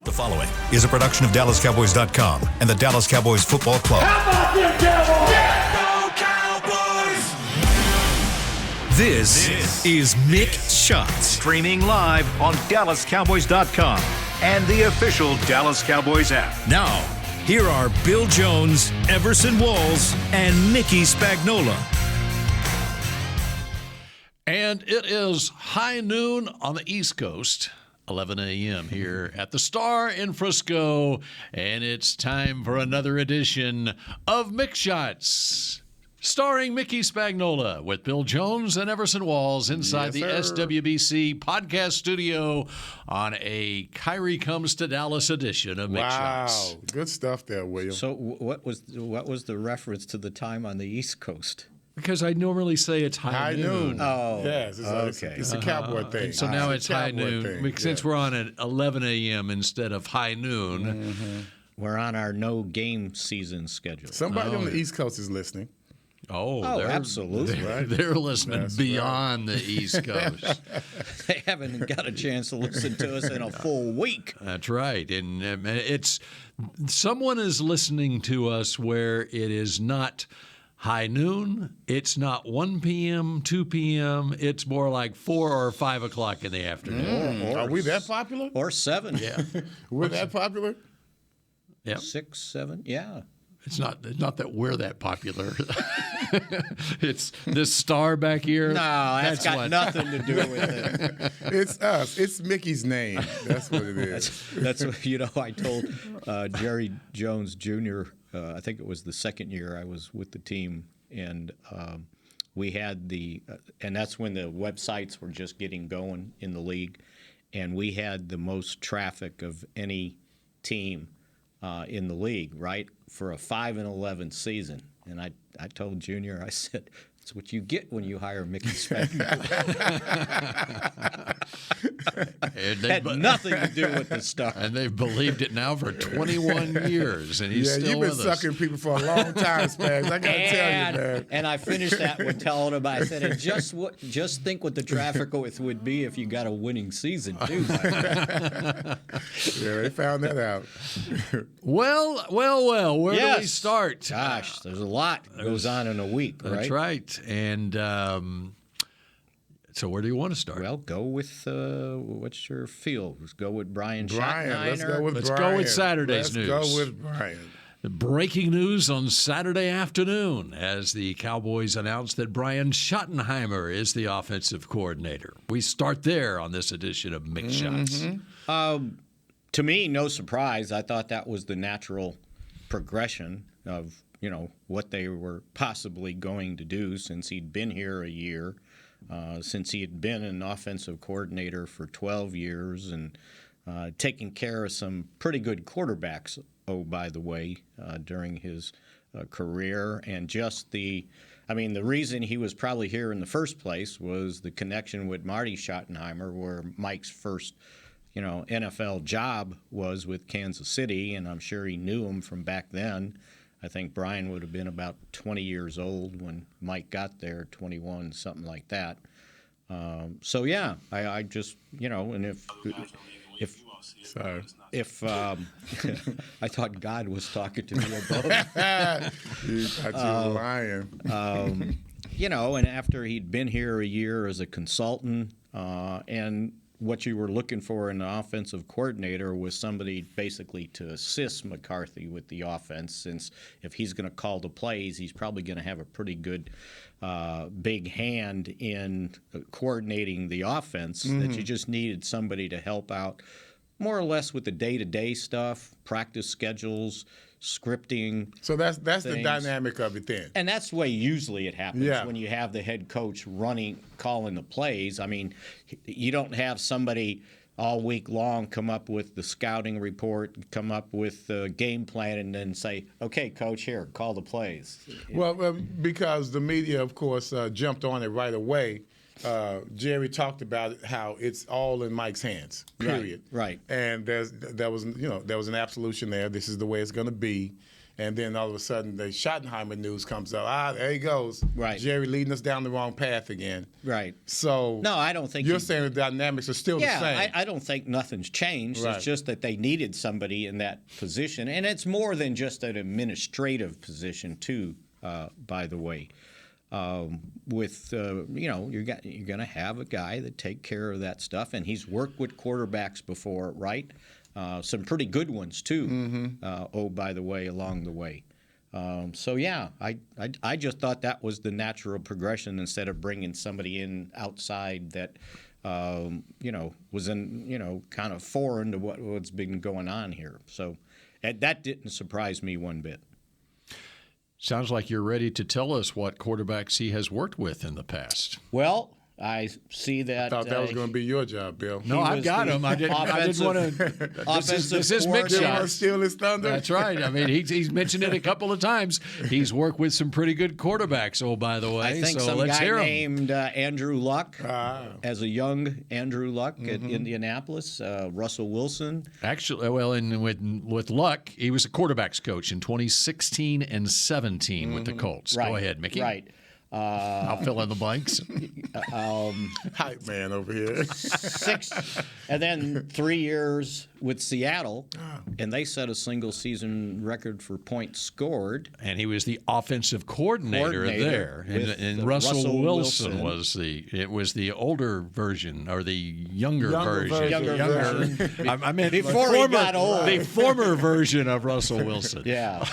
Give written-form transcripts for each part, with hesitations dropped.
The following is a production of DallasCowboys.com and the Dallas Cowboys Football Club. How about them Cowboys? Yeah, go Cowboys! This is Mick Shots. Streaming live on DallasCowboys.com and the official Dallas Cowboys app. Now, here are Bill Jones, Everson Walls, and Mickey Spagnola. And it is high noon on the East Coast, 11 a.m. here at the Star in Frisco, and it's time for another edition of Mick Shots, starring Mickey Spagnola with Bill Jones and Everson Walls inside the SWBC podcast studio on a Kyrie Comes to Dallas edition of Mick Shots. Wow, good stuff there, William. So what was the reference to the time on the East Coast? Because I normally say it's high noon. Oh, yes, okay. It's a cowboy thing. And so now it's high cowboy noon. thing, Since we're on at 11 a.m. instead of high noon. We're on our no game season schedule. Somebody on the East Coast is listening. Oh, absolutely. They're listening That's beyond the East Coast. They haven't got a chance to listen to us in a full week. That's right. And it's someone is listening to us where it is not high noon. It's not 1 p.m., 2 p.m. It's more like 4 or 5 o'clock in the afternoon. Are we that popular? Or 7. Yeah. We're that popular? Yeah. 6, 7, yeah. It's not that we're that popular. It's this star back here. No, that's got nothing to do with it. It's us. It's Mickey's name. That's what it is. That's what, I told Jerry Jones Jr., I think it was the second year I was with the team, and we had and that's when the websites were just getting going in the league, and we had the most traffic of any team in the league, right, for a 5-11 season. And I told Junior, I said, that's what you get when you hire Mickey Spagnola. Had nothing to do with the Star. And they've believed it now for 21 years, and he's still you've been with us. sucking people for a long time, Spags. I got to tell you, man. And I finished that with telling him, I said, and just think what the traffic would be if you got a winning season, too. Yeah, they found that out. Well, where do we start? Gosh, there's a lot that goes on in a week, right? That's right. And so where do you want to start? Well, go with what's your feel? Let's go with Brian Shottenheimer. Let's go with Let's Brian. go with Saturday's news. Let's go with Brian. Breaking news on Saturday afternoon as the Cowboys announced that Brian Shottenheimer is the offensive coordinator. We start there on this edition of Mick Shots. To me, no surprise. I thought that was the natural progression of what they were possibly going to do since he'd been here a year, since he had been an offensive coordinator for 12 years and taking care of some pretty good quarterbacks, by the way, during his career. And just the reason he was probably here in the first place was the connection with Marty Schottenheimer, where Mike's first NFL job was with Kansas City, and I'm sure he knew him from back then. I think Brian would have been about 20 years old when Mike got there, 21, something like that. I just, and if I thought God was talking to me about You thought you were lying. and after he'd been here a year as a consultant, and what you were looking for in an offensive coordinator was somebody basically to assist McCarthy with the offense, since if he's going to call the plays, he's probably going to have a pretty good big hand in coordinating the offense, that you just needed somebody to help out more or less with the day-to-day stuff, practice schedules, scripting. So that's the dynamic of it then. And that's the way usually it happens when you have the head coach calling the plays. I mean, you don't have somebody all week long come up with the scouting report, come up with the game plan, and then say, okay, coach, here, call the plays. Well, because the media, of course, jumped on it right away. Jerry talked about it, how it's all in Mike's hands, period. Right. And there was an absolution there. This is the way it's going to be. And then all of a sudden, the Shottenheimer news comes up. There he goes. Right. Jerry leading us down the wrong path again. Right. So no, I don't think you're saying the dynamics are still the same. Yeah, I don't think nothing's changed. Right. It's just that they needed somebody in that position, and it's more than just an administrative position, too. By the way, you're going to have a guy that take care of that stuff, and he's worked with quarterbacks before, right? Some pretty good ones too. Mm-hmm. By the way, along the way. So yeah, I just thought that was the natural progression instead of bringing somebody in outside that was in kind of foreign to what's been going on here. So that didn't surprise me one bit. Sounds like you're ready to tell us what quarterbacks he has worked with in the past. Well, I see that. I thought that was going to be your job, Bill. No, I've got him. I didn't want to. This is Mick's shot. Steal his thunder. That's right. I mean, he's mentioned it a couple of times. He's worked with some pretty good quarterbacks. Oh, by the way, I think so some let's guy hear him. named Andrew Luck, as a young Andrew Luck at Indianapolis. Russell Wilson. Actually, well, and with Luck, he was a quarterbacks coach in 2016 and 17 with the Colts. Right. Go ahead, Mickey. Right. I'll fill in the blanks. Hype man over here. 6, and then 3 years with Seattle, and they set a single-season record for points scored. And he was the offensive coordinator there. And Russell Wilson was the older version or the younger version. I meant before he got old. The former version of Russell Wilson. Yeah,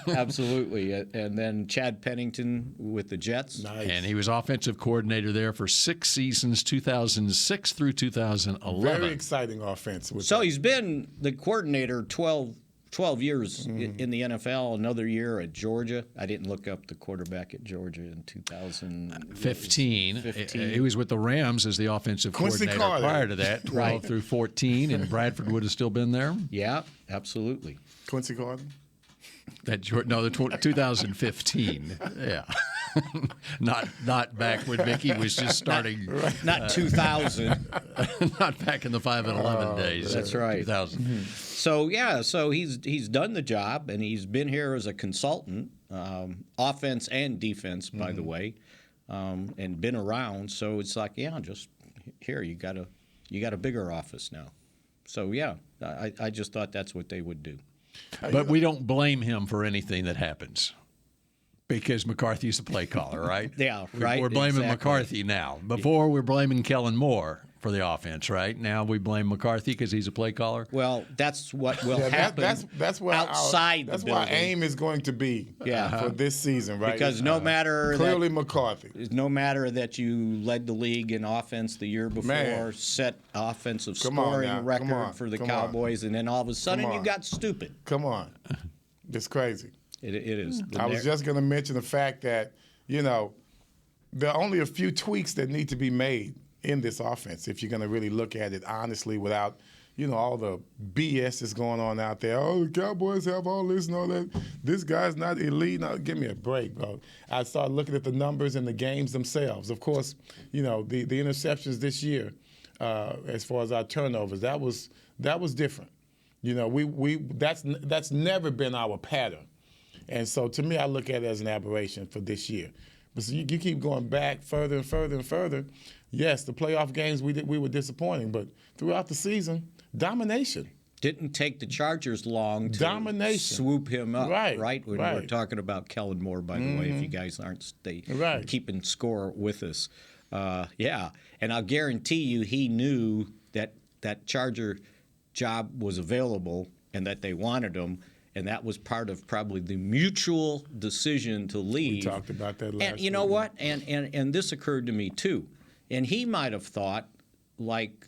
absolutely. And then Chad Pennington with the Jets. Nice. And he was offensive coordinator there for 6 seasons, 2006 through 2011. Very exciting offense. So he's been the coordinator 12 years in the NFL, another year at Georgia. I didn't look up the quarterback at Georgia in 2015. He was with the Rams as the offensive coordinator prior to that, 12 through 14, and Bradford would have still been there. Yeah, absolutely. Quincy Carter? The 2015. Yeah. Not back when Mickey was just starting. Not 2000. Not back in the 5 and 11 days. That's right. 2000. Mm-hmm. So he's done the job, and he's been here as a consultant, offense and defense, by the way, and been around. So it's like, just here you got a bigger office now. So I just thought that's what they would do. But we don't blame him for anything that happens. Because McCarthy's the play caller, right? Yeah, right. We're blaming McCarthy now. Before, we're blaming Kellen Moore for the offense, right? Now we blame McCarthy because he's a play caller. Well, that's what will happen. That's where outside. That's where our aim is going to be. For this season, right? Because no matter clearly McCarthy. No matter that you led the league in offense the year before, set offensive scoring record for the Cowboys, and then all of a sudden you got stupid. Come on, it's crazy. It is. I was just going to mention the fact that, there are only a few tweaks that need to be made in this offense if you're going to really look at it honestly without, all the BS that's going on out there. Oh, the Cowboys have all this and all that. This guy's not elite. Now, give me a break, bro. I started looking at the numbers and the games themselves. Of course, the interceptions this year, as far as our turnovers, that was different. That's never been our pattern. And so, to me, I look at it as an aberration for this year. But so you keep going back further and further and further. Yes, the playoff games we were disappointing, but throughout the season, domination. Didn't take the Chargers long to swoop him up, right? When we're talking about Kellen Moore, by the way, if you guys aren't keeping score with us. And I'll guarantee you he knew that Charger job was available and that they wanted him. And that was part of probably the mutual decision to leave. We talked about that last week. And you know what? And this occurred to me too. And he might have thought, like,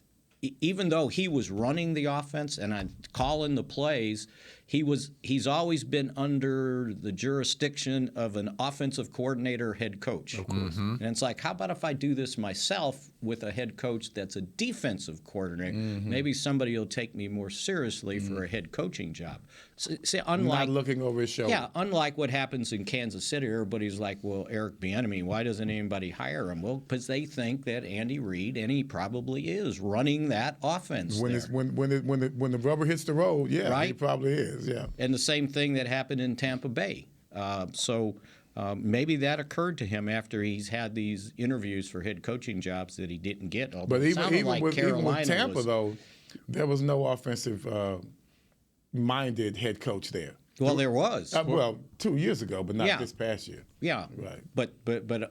even though he was running the offense and calling the plays, he's always been under the jurisdiction of an offensive coordinator head coach. Of course. Mm-hmm. And it's like, how about if I do this myself with a head coach that's a defensive coordinator, maybe somebody will take me more seriously for a head coaching job. See, unlike not looking over his shoulder. Yeah, unlike what happens in Kansas City, everybody's like, well, Eric Bieniemy, why doesn't anybody hire him? Well, because they think that Andy Reid, and he probably is, running that offense When the rubber hits the road, yeah, right? he probably is, yeah. And the same thing that happened in Tampa Bay. Maybe that occurred to him after he's had these interviews for head coaching jobs that he didn't get. But even like with Tampa, was, though, there was no offensive-minded head coach there. Well, there was. 2 years ago, but not this past year. Yeah, right. But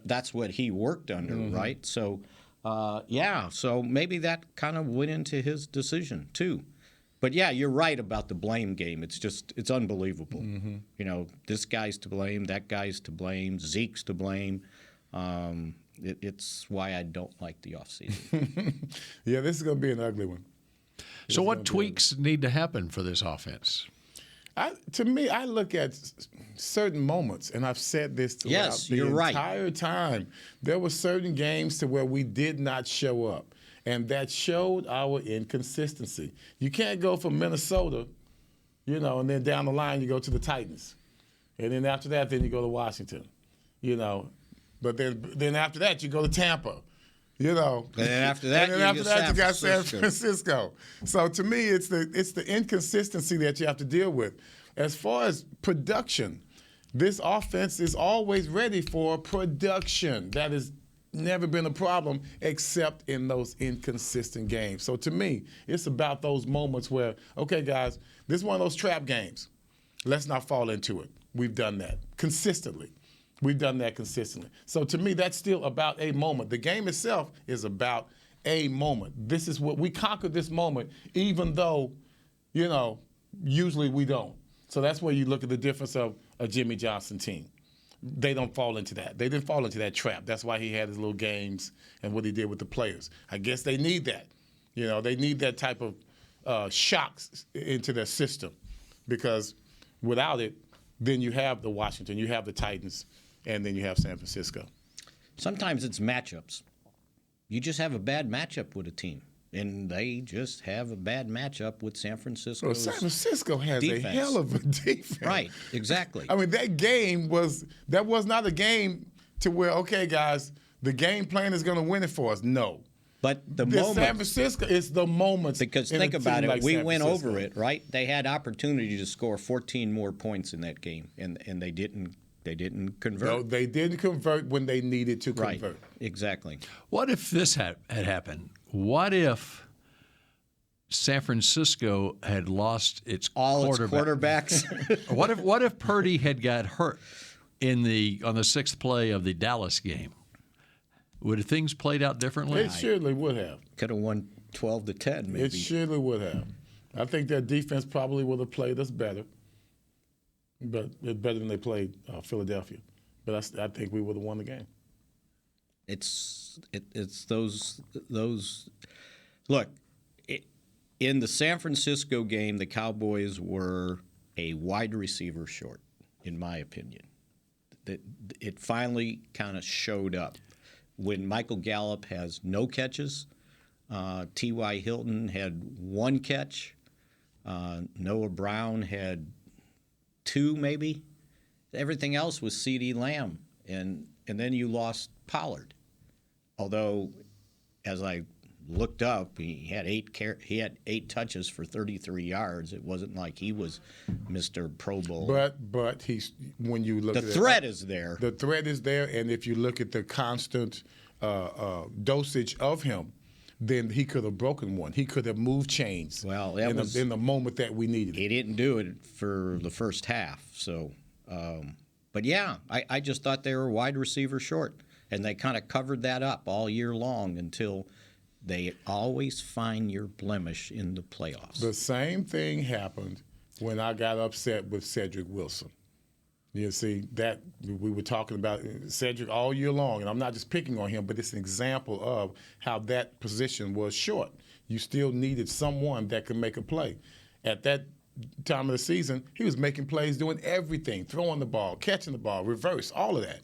that's what he worked under, right? So, so maybe that kind of went into his decision too. But yeah, you're right about the blame game. It's unbelievable. You know, this guy's to blame, that guy's to blame, Zeke's to blame. It's why I don't like the offseason. Yeah, this is going to be an ugly one. So what tweaks need to happen for this offense? To me, I look at certain moments, and I've said this throughout the entire time. There were certain games to where we did not show up. And that showed our inconsistency. You can't go from Minnesota, and then down the line you go to the Titans. And then after that, then you go to Washington, But then after that, you go to Tampa, And then after that, you got San Francisco. So to me, it's the inconsistency that you have to deal with. As far as production, this offense is always ready for production. That is never been a problem except in those inconsistent games. So to me, it's about those moments where, okay, guys, this is one of those trap games. Let's not fall into it. We've done that consistently. We've done that consistently. So to me, that's still about a moment. The game itself is about a moment. This is what we conquered this moment, even though, usually we don't. So that's where you look at the difference of a Jimmy Johnson team. They don't fall into that. They didn't fall into that trap. That's why he had his little games and what he did with the players. I guess they need that. They need that type of shocks into their system, because without it, then you have the Washington, you have the Titans, and then you have San Francisco. Sometimes it's matchups. You just have a bad matchup with a team, and they just have a bad matchup with San Francisco. Well, San Francisco has a hell of a defense. Right, exactly. I mean, that was not a game to where, okay, guys, the game plan is going to win it for us. No. But the moment, San Francisco is the moments. Because think about it, we went over it, right? They had opportunity to score 14 more points in that game, and they didn't. They didn't convert. No, they didn't convert when they needed to convert. Right, exactly. What if this had happened? What if San Francisco had lost its quarterbacks? What if Purdy had got hurt on the sixth play of the Dallas game? Would things played out differently? It surely would have. Could have won 12-10, maybe. It surely would have. I think their defense probably would have played us better, but better than they played Philadelphia. But I think we would have won the game. It's those. Look, in the San Francisco game, the Cowboys were a wide receiver short, in my opinion. It finally kind of showed up. When Michael Gallup has no catches, T.Y. Hilton had one catch, Noah Brown had two maybe. Everything else was CeeDee Lamb, and then you lost Pollard. Although, as I looked up, he had eight touches for 33 yards. It wasn't like he was Mr. Pro Bowl. But when you look at the threat is there. The threat is there, and if you look at the constant dosage of him, then he could have broken one. He could have moved chains. Well, that was in the moment that we needed. He didn't do it for the first half. So, but yeah, I just thought they were wide receiver short, and they kind of covered that up all year long until they always find your blemish in the playoffs. The same thing happened when I got upset with Cedric Wilson. You see, that we were talking about Cedric all year long, and I'm not just picking on him, but it's an example of how that position was short. You still needed someone that could make a play. At that time of the season, he was making plays, doing everything, throwing the ball, catching the ball, reverse, all of that.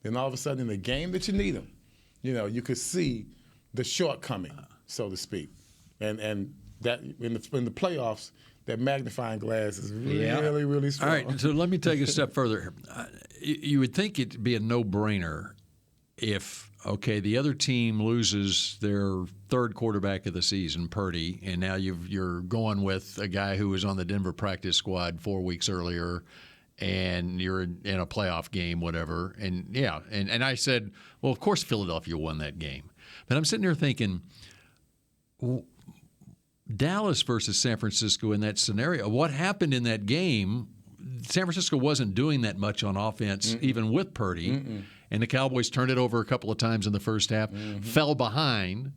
Then all of a sudden in the game that you need him, you could see the shortcoming, so to speak, and that in the playoffs, that magnifying glass is really, really strong. All right, so let me take a step further. You would think it'd be a no-brainer if, okay, the other team loses their third quarterback of the season, Purdy, and now you're going with a guy who was on the Denver practice squad 4 weeks earlier, and you're in a playoff game, whatever. And, yeah, and I said, well, of course Philadelphia won that game. But I'm sitting there thinking, Dallas versus San Francisco in that scenario, what happened in that game, San Francisco wasn't doing that much on offense, even with Purdy. And the Cowboys turned it over a couple of times in the first half, fell behind.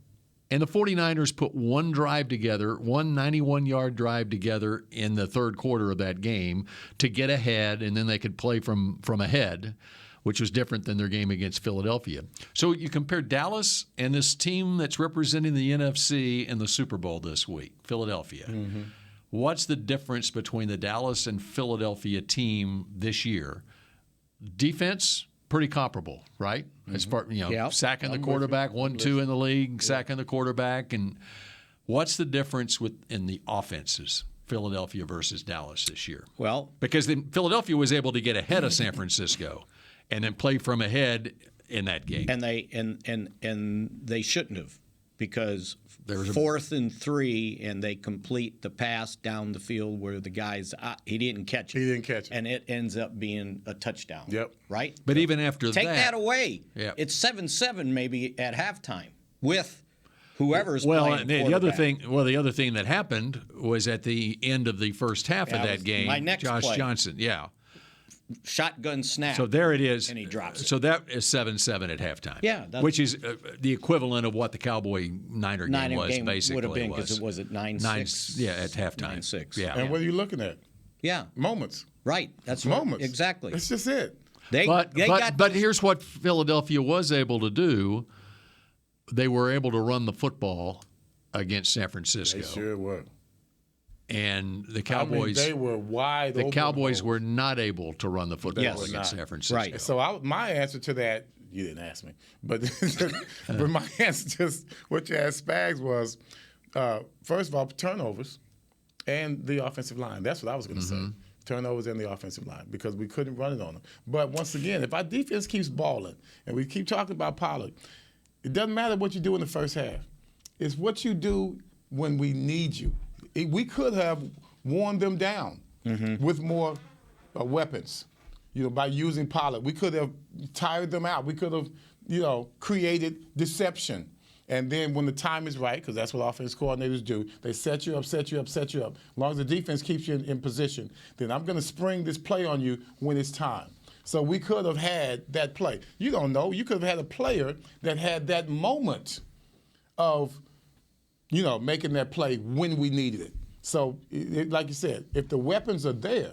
And the 49ers put one drive together, one 91-yard drive together in the third quarter of that game to get ahead, and then they could play from ahead, which was different than their game against Philadelphia. So you compare Dallas and this team that's representing the NFC in the Super Bowl this week, Philadelphia. What's the difference between the Dallas and Philadelphia team this year? Defense, pretty comparable, right? As far, sacking the quarterback, 1-2 in the league, sacking the quarterback. And what's the difference in the offenses, Philadelphia versus Dallas this year? Well, because Philadelphia was able to get ahead of San Francisco and then play from ahead in that game. And they shouldn't have, because fourth and 3, and they complete the pass down the field where the guy's he didn't catch it. He didn't catch it. And it ends up being a touchdown. Yep. Right? But even after Take that away. Yep. It's 7-7 maybe at halftime with whoever's well, playing the other thing that happened was at the end of the first half of that game, my next Josh play. Johnson, shotgun snap. So there it is. And he drops it. So that is 7-7 at halftime. Yeah. Which is the equivalent of what the Cowboy Niner game was, basically. Would have been, because it was at 9-6. Yeah, at halftime. 9-6. Yeah. And what are you looking at? Yeah. Moments. Right. That's moments. Exactly. That's just it. But here's what Philadelphia was able to do. They were able to run the football against San Francisco. They sure were. And the Cowboys, they were wide open. The Cowboys were not able to run the football against San Francisco. Right. So my answer to that, you didn't ask me, but but my answer to what you asked Spags was, first of all, turnovers and the offensive line. That's what I was going to say. Turnovers and the offensive line, because we couldn't run it on them. But once again, if our defense keeps balling and we keep talking about Pollard, it doesn't matter what you do in the first half. It's what you do when we need you. We could have worn them down with more weapons, by using Pollard. We could have tired them out. We could have, created deception. And then when the time is right, because that's what offense coordinators do, they set you up. As long as the defense keeps you in position, then I'm going to spring this play on you when it's time. So we could have had that play. You don't know. You could have had a player that had that moment of making that play when we needed it. So, like you said, if the weapons are there,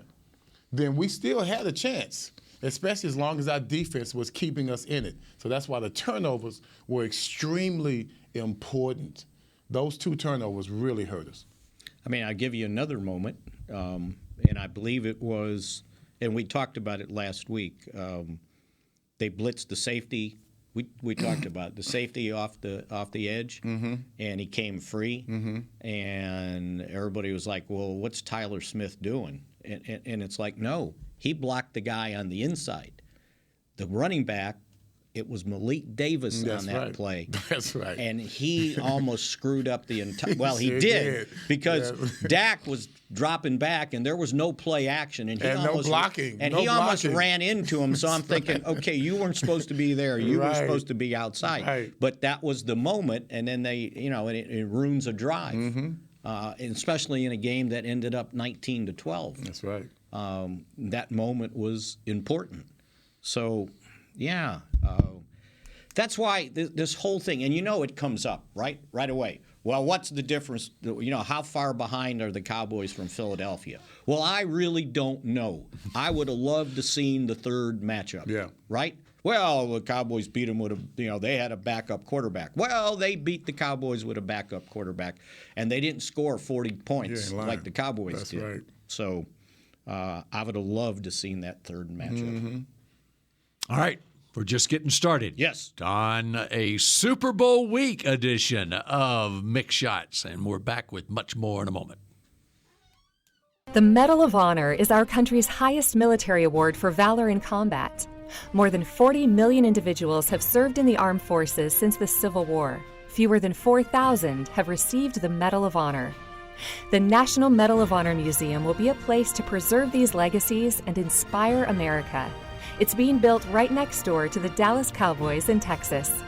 then we still had a chance, especially as long as our defense was keeping us in it. So that's why the turnovers were extremely important. Those 2 turnovers really hurt us. I mean, I'll give you another moment, and I believe it was, and we talked about it last week, they blitzed the safety. We talked about the safety off the edge, and he came free, and everybody was like, "Well, what's Tyler Smith doing?" And it's like, no, he blocked the guy on the inside. The running back, it was Malik Davis on that play. That's right. And he almost screwed up the entire. Well, he sure did because Dak was dropping back, and there was no play action, and he almost no blocking, and he almost ran into him. So I'm thinking, okay, you weren't supposed to be there. You were supposed to be outside. Right. But that was the moment, and then they, and it ruins a drive, and especially in a game that ended up 19-12. That's right. That moment was important. So, yeah. That's why this whole thing, and it comes up right away. Well, what's the difference? How far behind are the Cowboys from Philadelphia? Well, I really don't know. I would have loved to seen the third matchup. Yeah. Right? Well, the Cowboys beat them with they had a backup quarterback. Well, they beat the Cowboys with a backup quarterback, and they didn't score 40 points like the Cowboys did. Right. So I would have loved to seen that third matchup. All right. We're just getting started. Yes. On a Super Bowl week edition of Mick Shots, and we're back with much more in a moment. The Medal of Honor is our country's highest military award for valor in combat. More than 40 million individuals have served in the armed forces since the Civil War. Fewer than 4,000 have received the Medal of Honor. The National Medal of Honor Museum will be a place to preserve these legacies and inspire America. It's being built right next door to the Dallas Cowboys in Texas.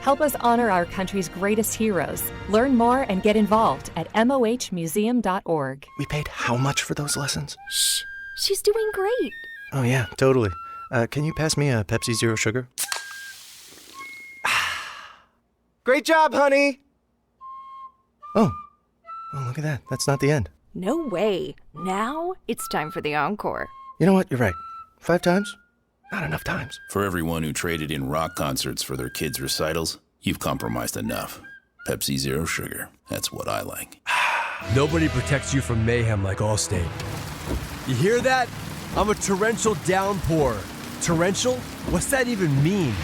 Help us honor our country's greatest heroes. Learn more and get involved at mohmuseum.org. We paid how much for those lessons? Shh, she's doing great. Oh, yeah, totally. Can you pass me a Pepsi Zero Sugar? Great job, honey! Oh, look at that. That's not the end. No way. Now it's time for the encore. You know what? You're right. 5 times? Not enough times. For everyone who traded in rock concerts for their kids' recitals, you've compromised enough. Pepsi Zero Sugar. That's what I like. Nobody protects you from mayhem like Allstate. You hear that? I'm a torrential downpour. Torrential? What's that even mean?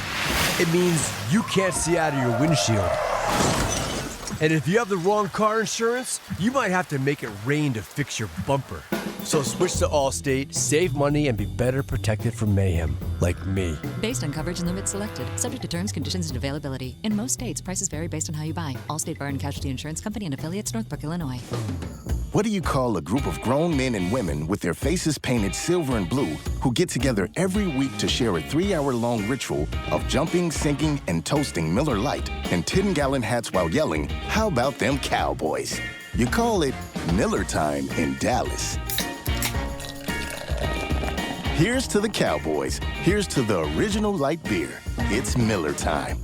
It means you can't see out of your windshield. And if you have the wrong car insurance, you might have to make it rain to fix your bumper. So switch to Allstate, save money, and be better protected from mayhem, like me. Based on coverage and limits selected, subject to terms, conditions, and availability. In most states, prices vary based on how you buy. Allstate Bar and Casualty Insurance Company and affiliates, Northbrook, Illinois. What do you call a group of grown men and women with their faces painted silver and blue who get together every week to share a 3-hour-long ritual of jumping, singing, and toasting Miller Lite in 10-gallon hats while yelling, "How about them Cowboys?" You call it Miller Time in Dallas. Here's to the Cowboys. Here's to the original light beer. It's Miller Time.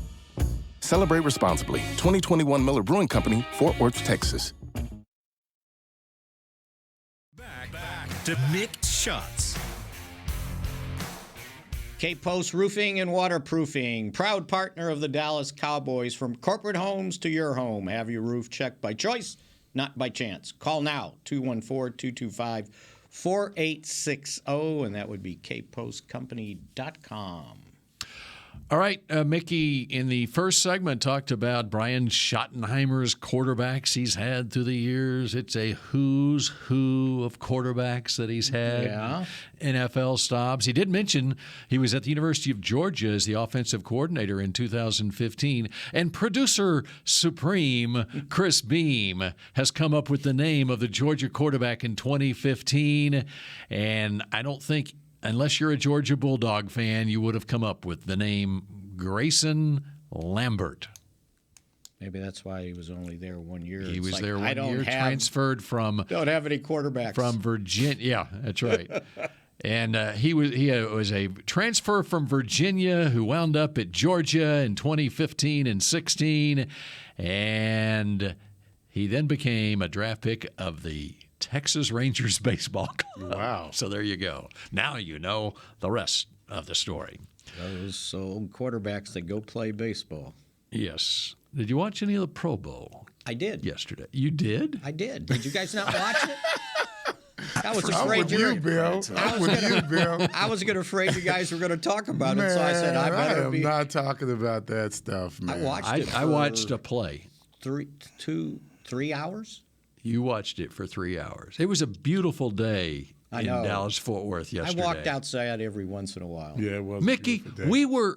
Celebrate responsibly. 2021 Miller Brewing Company, Fort Worth, Texas. Back to Mick Shots. Cape Post Roofing and Waterproofing, proud partner of the Dallas Cowboys. From corporate homes to your home, have your roof checked by choice, not by chance. Call now, 214-225-4860, and that would be capepostcompany.com. All right, Mickey, in the first segment, talked about Brian Shottenheimer's quarterbacks he's had through the years. It's a who's who of quarterbacks that he's had. Yeah. NFL stops. He did mention he was at the University of Georgia as the offensive coordinator in 2015. And producer supreme Chris Beam has come up with the name of the Georgia quarterback in 2015. And I don't think, unless you're a Georgia Bulldog fan, you would have come up with the name Grayson Lambert. Maybe that's why he was only there 1 year. He was there 1 year, transferred from... Don't have any quarterbacks. From Virginia. Yeah, that's right. And he was a transfer from Virginia who wound up at Georgia in 2015 and 16. And he then became a draft pick of the Texas Rangers baseball club. Wow. So there you go. Now you know the rest of the story. Those old quarterbacks that go play baseball. Yes. Did you watch any of the Pro Bowl? I did. Yesterday. You did? I did. Did you guys not watch it? I was I'm afraid with you, Bill. I'm with you, Bill. I was afraid you guys were going to talk about it, so I said I better be. am not talking about that stuff, man. I watched it. I watched a play. 3 hours? You watched it for 3 hours. It was a beautiful day in Dallas-Fort Worth yesterday. I walked outside every once in a while. Yeah, it was. Mickey, we were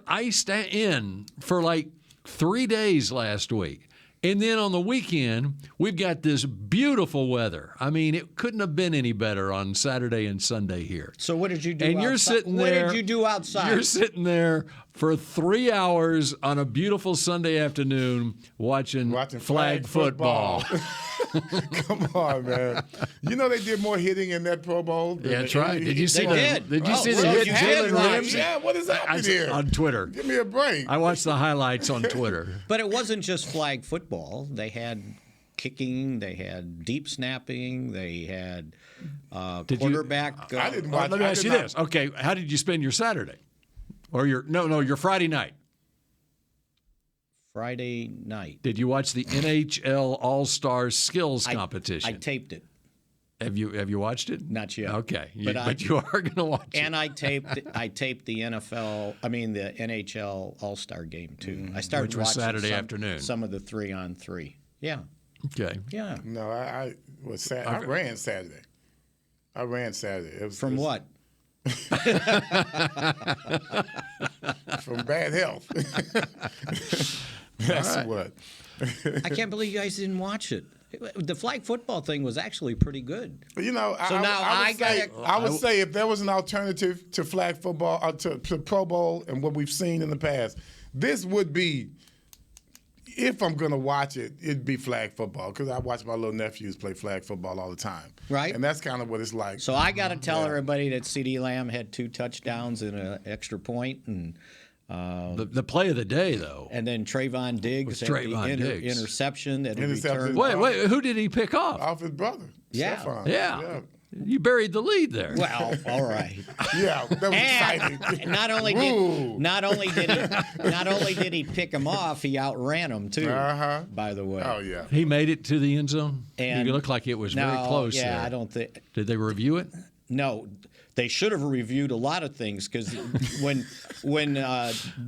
iced in for like 3 days last week. And then on the weekend, we've got this beautiful weather. I mean, it couldn't have been any better on Saturday and Sunday here. So what did you do and outside? You're sitting there. What did you do outside? You're sitting there for 3 hours on a beautiful Sunday afternoon watching flag football. Come on, man. You know they did more hitting in that Pro Bowl. Yeah, that's right. Did you see Did you see the hit Jalen Ramsey? Yeah, what is happening here? On Twitter. Give me a break. I watched the highlights on Twitter. But it wasn't just flag football. They had kicking. They had deep snapping. They had quarterback. I didn't watch. Let me ask you this. Okay, how did you spend your Saturday? Or your Friday night? Friday night. Did you watch the NHL All-Star Skills Competition? I taped it. Have you watched it? Not yet. Okay, but you are going to watch it. And I taped the NHL All-Star game too. I started Which was watching Saturday afternoon. Some of the 3-on-3. Yeah. Okay. Yeah. No, I ran Saturday. It was From what? From bad health. That's right. what. I can't believe you guys didn't watch it. The flag football thing was actually pretty good. You know, I would say if there was an alternative to flag football, to Pro Bowl and what we've seen in the past, this would be, if I'm going to watch it, it'd be flag football because I watch my little nephews play flag football all the time. Right. And that's kind of what it's like. So I got to tell everybody that CeeDee Lamb had 2 touchdowns and an extra point, and the play of the day, though. And then Trayvon Diggs had the interception that he returned. Wait, who did he pick off? Off his brother. Yeah. Stephon. Yeah. You buried the lead there. Well, all right. Yeah, that was exciting. Not only did he pick him off, he outran him too. By the way. Oh yeah. He made it to the end zone. And it looked like it was very close. Yeah, there. I don't think. Did they review it? No. They should have reviewed a lot of things because when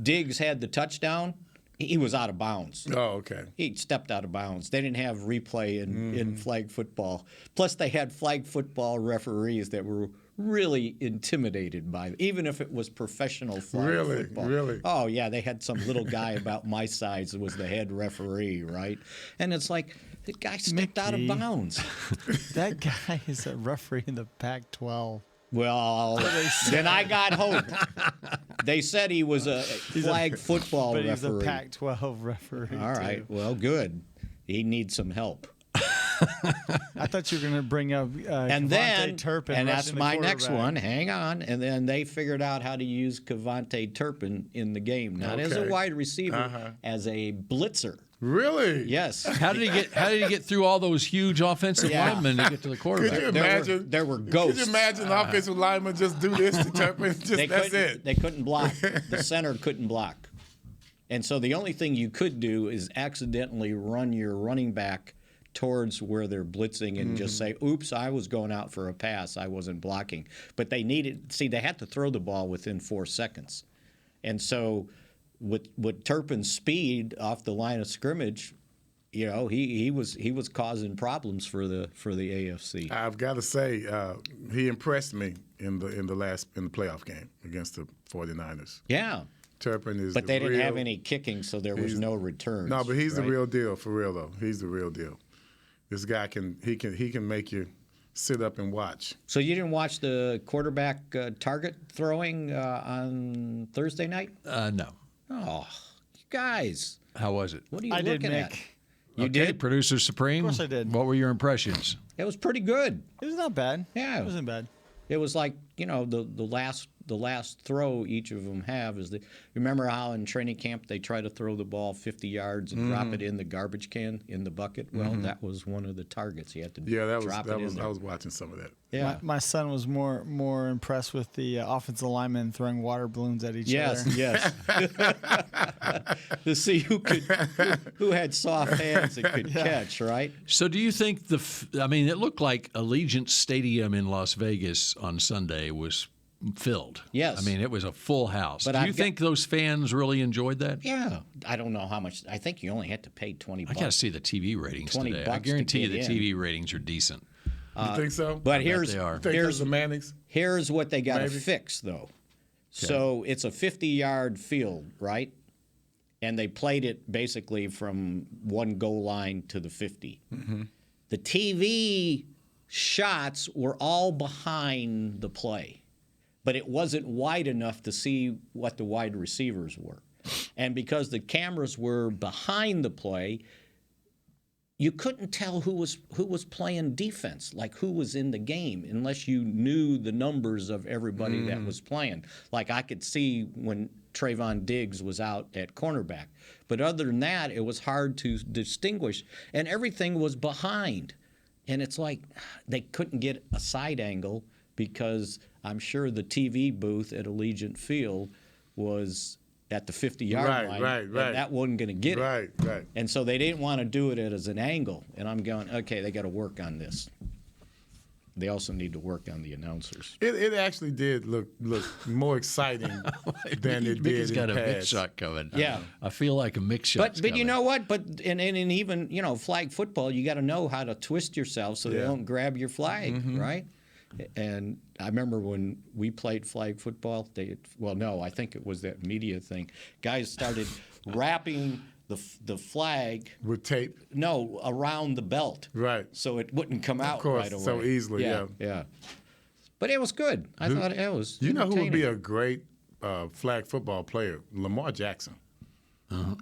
Diggs had the touchdown, he was out of bounds. Oh, okay. He stepped out of bounds. They didn't have replay in flag football. Plus, they had flag football referees that were really intimidated by it, even if it was professional flag football. Really? Oh, yeah. They had some little guy about my size that was the head referee, right? And it's like, the guy stepped out of bounds. That guy is a referee in the Pac-12. Well, then I got hope. They said he was a flag football referee. But he's a Pac-12 referee. All right. Well, good. He needs some help. I thought you were going to bring up and then Turpin. And that's my next one. Hang on. And then they figured out how to use Kevontae Turpin in the game, not as a wide receiver, as a blitzer. Really? Yes. How did he get through all those huge offensive linemen to get to the quarterback? Could you imagine? There were ghosts. Could you imagine offensive linemen just do this to Turpin? That's it. They couldn't block. The center couldn't block. And so the only thing you could do is accidentally run your running back towards where they're blitzing and just say, oops, I was going out for a pass. I wasn't blocking. But they had to throw the ball within 4 seconds. And so with Turpin's speed off the line of scrimmage, you know, he was causing problems for the AFC. I've got to say, he impressed me in the playoff game against the 49ers. Yeah. Turpin is. But they didn't have any kicking, so there was no returns. No, but he's the real deal, for real though. He's the real deal. This guy can make you sit up and watch. So you didn't watch the quarterback target throwing on Thursday night? No. Oh, you guys. How was it? What are you looking at? You did? Producer Supreme? Of course I did. What were your impressions? It was pretty good. It was not bad. Yeah. It wasn't bad. It was like, you know, the last throw each of them have is remember how in training camp they try to throw the ball 50 yards and drop it in the garbage can in the bucket? Well, that was one of the targets. You had to drop it in there. I was watching some of that. Yeah. My son was more impressed with the offensive linemen throwing water balloons at each other. Yes. To see who had soft hands that could catch, right? So do you think it looked like Allegiant Stadium in Las Vegas on Sunday was filled. Yes. I mean, it was a full house. But do you think those fans really enjoyed that? Yeah. I don't know how much. I think you only had to pay $20. I got to see the TV ratings today. I guarantee you the TV ratings are decent. You think so? But here's the Mannings. Here's what they got to fix, though. Okay. So it's a 50-yard field, right? And they played it basically from one goal line to the 50. Mm-hmm. The TV shots were all behind the play, but it wasn't wide enough to see what the wide receivers were. And because the cameras were behind the play, you couldn't tell who was playing defense, like who was in the game, unless you knew the numbers of everybody that was playing. Like I could see when Trayvon Diggs was out at cornerback. But other than that, it was hard to distinguish. And everything was behind. And it's like they couldn't get a side angle because I'm sure the TV booth at Allegiant Field was at the 50-yard line. Right. And that wasn't going to get it. Right. And so they didn't want to do it as an angle. And I'm going, okay, they got to work on this. they also need to work on the announcers. It actually did look more exciting than it did Mick's got in a the Mick past. shot coming. Yeah. I feel like a Mick shot. But you know what? But and even flag football, you got to know how to twist yourself so they don't grab your flag, right? And I remember when we played flag football, I think it was that media thing. Guys started wrapping the flag with tape. No, around the belt, right? So it wouldn't come out right away. So easily. Yeah. But it was good. I thought it was. You know who would be a great flag football player? Lamar Jackson.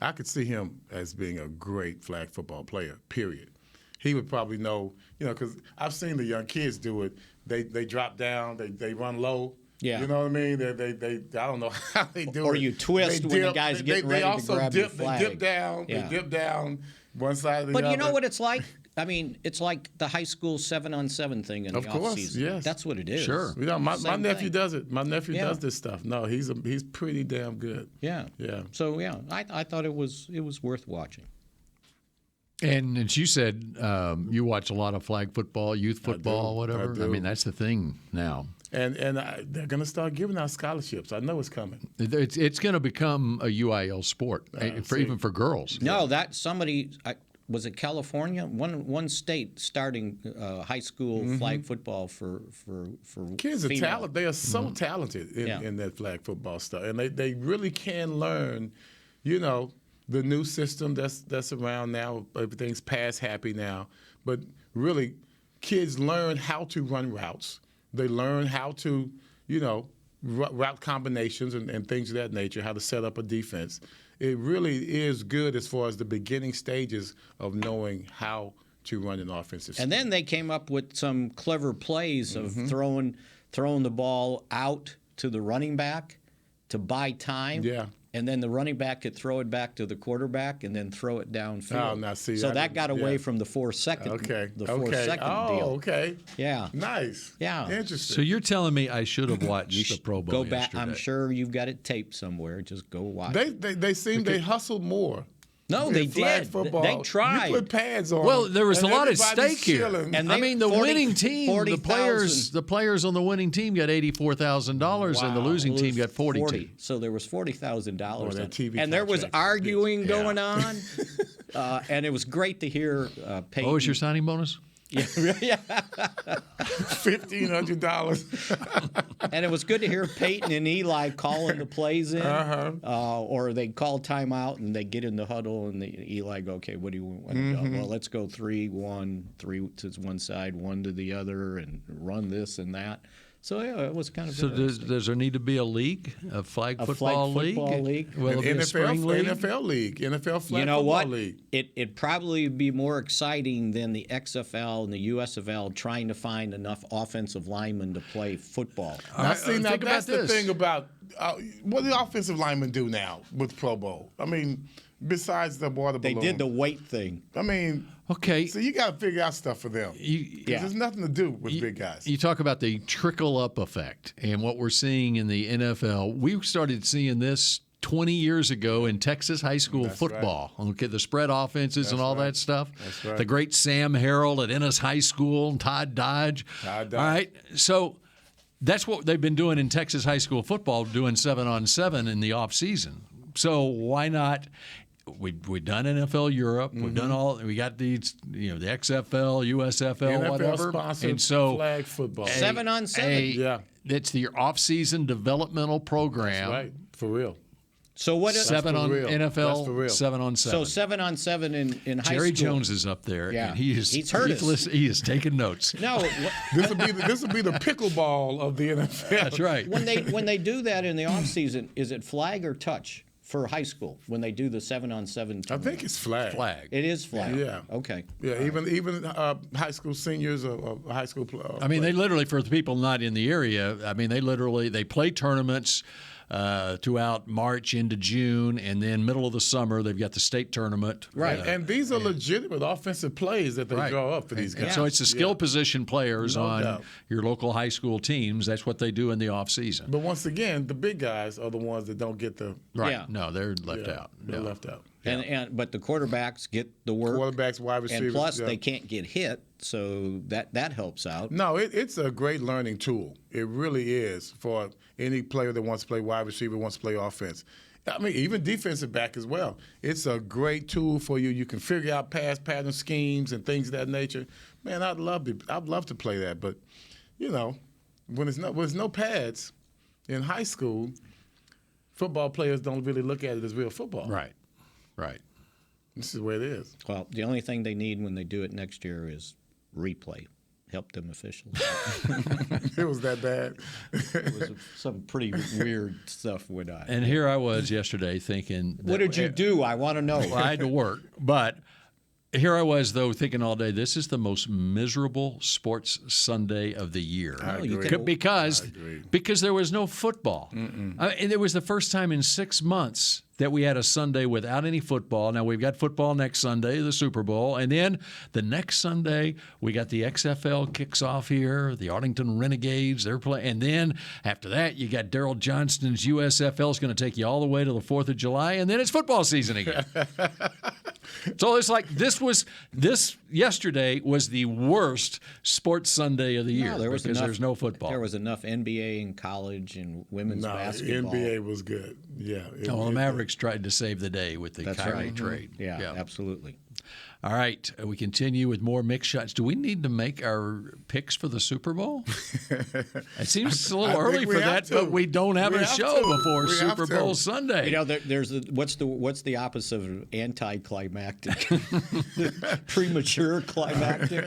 I could see him as being a great flag football player. Period. He would probably know, because I've seen the young kids do it. They drop down, they run low. Yeah. You know what I mean? They I don't know how they do it. Or you twist when the guy's getting ready to grab the flag. They dip down. Yeah. They dip down one side or the other. But you know what it's like? I mean, it's like the high school 7-on-7 thing in the offseason. Yes. That's what it is. Sure. My nephew does it. My nephew does this stuff. No, he's pretty damn good. Yeah. Yeah. So I thought it was worth watching. And as you said, you watch a lot of flag football, youth football, whatever. I do. I mean, that's the thing now. And they're going to start giving out scholarships. I know it's coming. It's going to become a UIL sport, even for girls. No, that somebody was it California? One state starting high school flag football for kids are female. talented. They are so talented in that flag football stuff, and they really can learn. The new system that's around now. Everything's pass happy now, but really, kids learn how to run routes. They learn how to, route combinations and things of that nature, how to set up a defense. It really is good as far as the beginning stages of knowing how to run an offensive scheme. And then they came up with some clever plays of throwing the ball out to the running back to buy time. Yeah. And then the running back could throw it back to the quarterback and then throw it downfield. Oh, now see, so that got away from the 4-second. Okay. The 4-second deal. Okay. Yeah. Nice. Yeah. Interesting. So you're telling me I should have watched the Pro Bowl go back. yesterday. I'm sure you've got it taped somewhere. Just go watch. They seem they hustled more. No, they did. Football. They tried. You put pads on. Well, there was a lot at stake here. Chilling. And I mean, the winning team, 40,000. the players on the winning team got $84,000, and the losing team got 42. 40. So there was $40,000. And there was contract. arguing going on, and it was great to hear Peyton. What was your signing bonus? $1,500. And it was good to hear Peyton and Eli calling the plays in, or they call timeout and they get in the huddle and Eli go, okay, what do you want to go? Well, let's go 3-1, 3 to one side, 1 to the other, and run this and that. So it was kind of. So does there need to be a league, a flag football league? Will it be a spring league? NFL league, NFL flag you know football what? league. It'd probably be more exciting than the XFL and the USFL trying to find enough offensive linemen to play football. Now, that's the thing about what do the offensive linemen do now with Pro Bowl? I mean, besides the water balloon. They did the weight thing. I mean, okay. So you got to figure out stuff for them. There's nothing to do with big guys. You talk about the trickle-up effect and what we're seeing in the NFL. We started seeing this 20 years ago in Texas high school football. Right. Okay, the spread offenses and all that stuff. That's right. The great Sam Harrell at Ennis High School and Todd Dodge. All right, so that's what they've been doing in Texas high school football, doing 7-on-7 in the offseason. So why not? We've done NFL Europe. We've done all. We got these, the XFL, USFL, NFL whatever. Sponsored and so flag football. 7-on-7. Yeah, it's your off-season developmental program. That's right, for real. So what? 7 on real. NFL, for real. 7-on-7. So 7-on-7 in high school. Jerry Jones is up there, and he's heard us. He is taking notes. No, this will be the pickleball of the NFL. That's right. When they do that in the offseason, is it flag or touch? For high school, when they do the 7-on-7 I think it's flag. Flag. It is flag. Yeah. Okay. Yeah, even high school seniors or high school I mean, they literally, for the people not in the area, I mean, they play tournaments throughout March into June, and then middle of the summer, they've got the state tournament. Right. And these are legitimate offensive plays that they draw up for these guys. And so it's the skill position players on doubt. your local high school teams. That's what they do in the offseason. But once again, the big guys are the ones that don't get the Right. Yeah. No, they're left out. They're left out. But the quarterbacks get the work. Quarterbacks, wide receivers. And plus, they can't get hit, so that helps out. No, it's a great learning tool. It really is for any player that wants to play wide receiver, wants to play offense. I mean, even defensive back as well. It's a great tool for you. You can figure out pass pattern schemes and things of that nature. Man, I'd love to play that. But, when there's no pads in high school, football players don't really look at it as real football. Right. This is where it is. Well, the only thing they need when they do it next year is replay. Help them officials. It was that bad. It was some pretty weird stuff with that. And here I was yesterday thinking. What did you do? I want to know. Well, I had to work. But here I was, though, thinking all day, this is the most miserable sports Sunday of the year. I agree. Because there was no football. And it was the first time in 6 months that we had a Sunday without any football. Now, we've got football next Sunday, the Super Bowl. And then the next Sunday, we got the XFL kicks off here, the Arlington Renegades, they're playing. And then after that, you got Daryl Johnston's USFL is going to take you all the way to the 4th of July. And then it's football season again. So it's like this yesterday was the worst sports Sunday of the year because there's no football. There was enough NBA and college and women's basketball. NBA was good. Yeah. The Mavericks tried to save the day with the Kyrie trade. Yeah, absolutely. All right, we continue with more mixed shots. Do we need to make our picks for the Super Bowl? It seems a little early for that, but we don't have a show before Super Bowl Sunday. There's what's the opposite of anticlimactic? Premature climactic.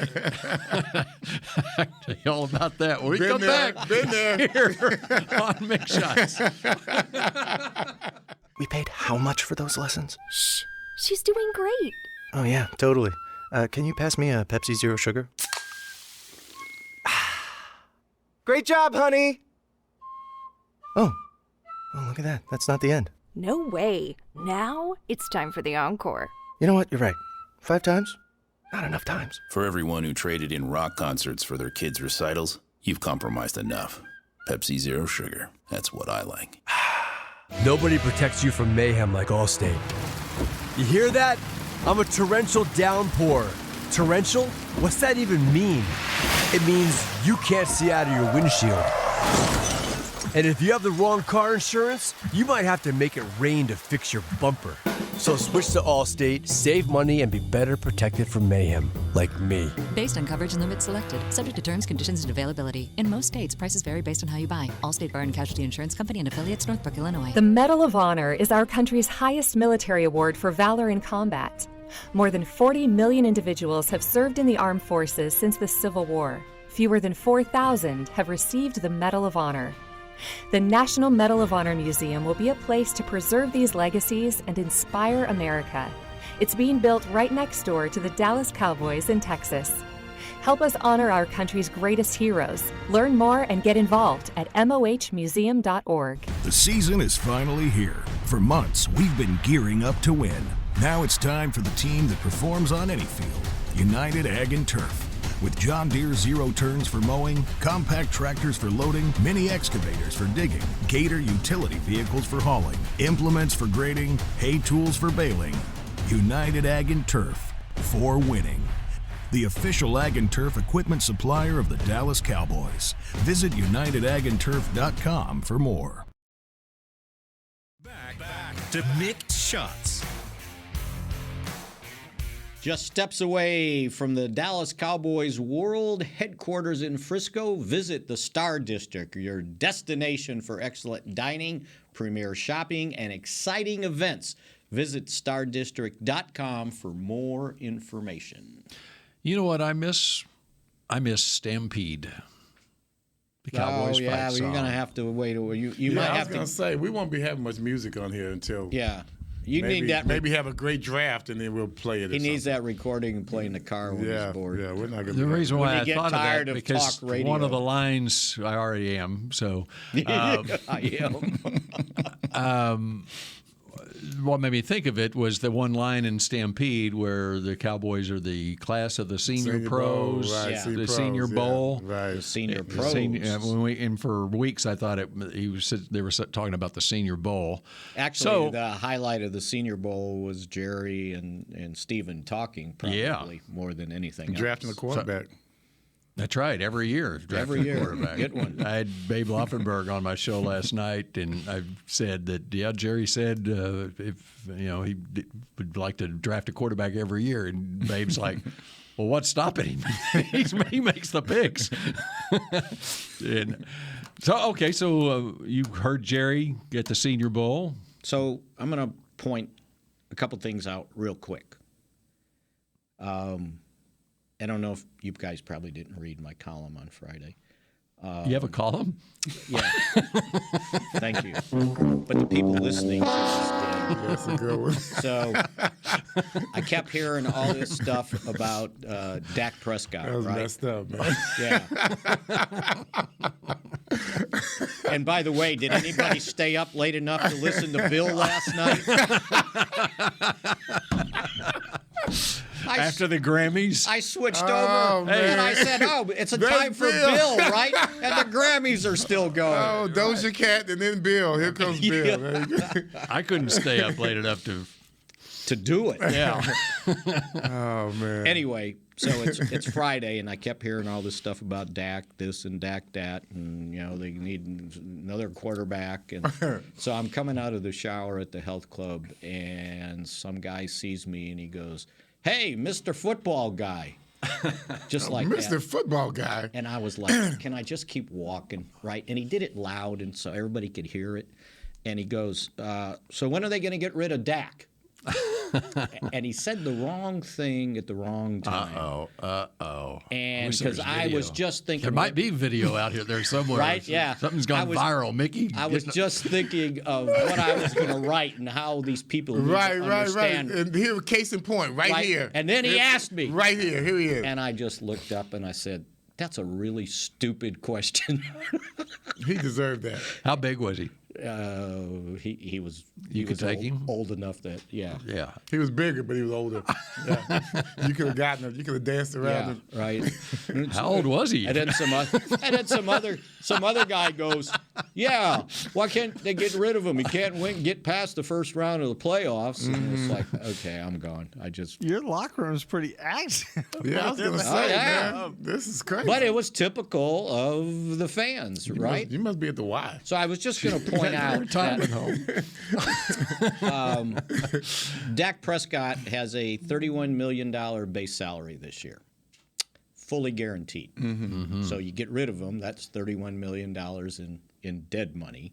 I'll tell you all about that when we come back. Been there. Here on Mixed Shots. We paid how much for those lessons? Shh, she's doing great. Oh, yeah, totally. Can you pass me a Pepsi Zero Sugar? Great job, honey! Oh, look at that. That's not the end. No way. Now it's time for the encore. You know what? You're right. 5 times? Not enough times. For everyone who traded in rock concerts for their kids' recitals, you've compromised enough. Pepsi Zero Sugar. That's what I like. Nobody protects you from mayhem like Allstate. You hear that? I'm a torrential downpour. Torrential? What's that even mean? It means you can't see out of your windshield. And if you have the wrong car insurance, you might have to make it rain to fix your bumper. So switch to Allstate, save money, and be better protected from mayhem, like me. Based on coverage and limits selected, subject to terms, conditions, and availability. In most states, prices vary based on how you buy. Allstate Bar and Casualty Insurance Company and affiliates, Northbrook, Illinois. The Medal of Honor is our country's highest military award for valor in combat. More than 40 million individuals have served in the armed forces since the Civil War. Fewer than 4,000 have received the Medal of Honor. The National Medal of Honor Museum will be a place to preserve these legacies and inspire America. It's being built right next door to the Dallas Cowboys in Texas. Help us honor our country's greatest heroes. Learn more and get involved at mohmuseum.org. The season is finally here. For months, we've been gearing up to win. Now it's time for the team that performs on any field, United Ag and Turf. With John Deere zero turns for mowing, compact tractors for loading, mini excavators for digging, Gator utility vehicles for hauling, implements for grading, hay tools for baling. United Ag and Turf, for winning. The official Ag and Turf equipment supplier of the Dallas Cowboys. Visit UnitedAgAndTurf.com for more. Back to Mixed Shots. Just steps away from the Dallas Cowboys world headquarters in Frisco, visit the Star District, your destination for excellent dining, premier shopping, and exciting events. Visit stardistrict.com for more information. You know what I miss? I miss Stampede. The Cowboys fight song. You're going to have to wait. You might have to. I was going to say, we won't be having much music on here until... Yeah. Maybe have a great draft and then we'll play it. He needs that recording and play in the car when he's bored. Yeah, we're not going to. The reason why I thought of that because talk radio. One of the lines I already am. So I am. what made me think of it was the one line in Stampede where the Cowboys are the class of the senior pros, bowl, right, the Senior Bowl, right? The Senior Pros. And for weeks, I thought they were talking about the Senior Bowl. Actually, the highlight of the Senior Bowl was Jerry and Steven talking, probably more than anything. Drafting a quarterback. That's right. Every year. Every year. Quarterback. Get one. I had Babe Laufenberg on my show last night, and I said that, Jerry said if he would like to draft a quarterback every year. And Babe's like, well, what's stopping him? He makes the picks. And so you heard Jerry get the Senior Bowl. So I'm going to point a couple things out real quick. I don't know if you guys probably didn't read my column on Friday. You have a column? Yeah. Thank you. But the people listening did. That's a good one. So I kept hearing all this stuff about Dak Prescott. That was messed up, man. Yeah. And by the way, did anybody stay up late enough to listen to Bill last night? After the Grammys? I switched over and I said, it's a time for Bill, right? And the Grammys are still going. Oh, Doja Cat and then Bill. Here comes Bill. There you go. I couldn't stay up late enough to do it. Yeah. Oh, man. Anyway, so it's Friday, and I kept hearing all this stuff about Dak this and Dak that, and, they need another quarterback. And so I'm coming out of the shower at the health club, and some guy sees me, and he goes, "Hey, Mr. Football Guy." Just like Mr. that. Football Guy. And I was like, can I just keep walking, right? And he did it loud, and so everybody could hear it. And he goes, so when are they going to get rid of Dak? And he said the wrong thing at the wrong time. Uh-oh. And because I was just thinking. There might be video out here there somewhere. Right, yeah. Something's gone viral, Mickey. I was just thinking of what I was going to write and how these people need to understand. Right. And here, case in point, right here. And then he asked me. Right here. Here he is. And I just looked up and I said, that's a really stupid question. He deserved that. How big was he? He was. You could take him old enough that yeah. He was bigger, but he was older. Yeah. You could have gotten him. You could have danced around him. Right. How old was he? And then some other guy goes, yeah. Why can't they get rid of him? He can't get past the first round of the playoffs. And it's like, okay, I'm gone. Your locker room is pretty active. Yeah, I was gonna say, man, this is crazy. But it was typical of the fans, right? You must be at the Y. So I was just going to point out retirement home. Dak Prescott has a $31 million base salary this year, fully guaranteed. Mm-hmm. So you get rid of him, that's $31 million in dead money.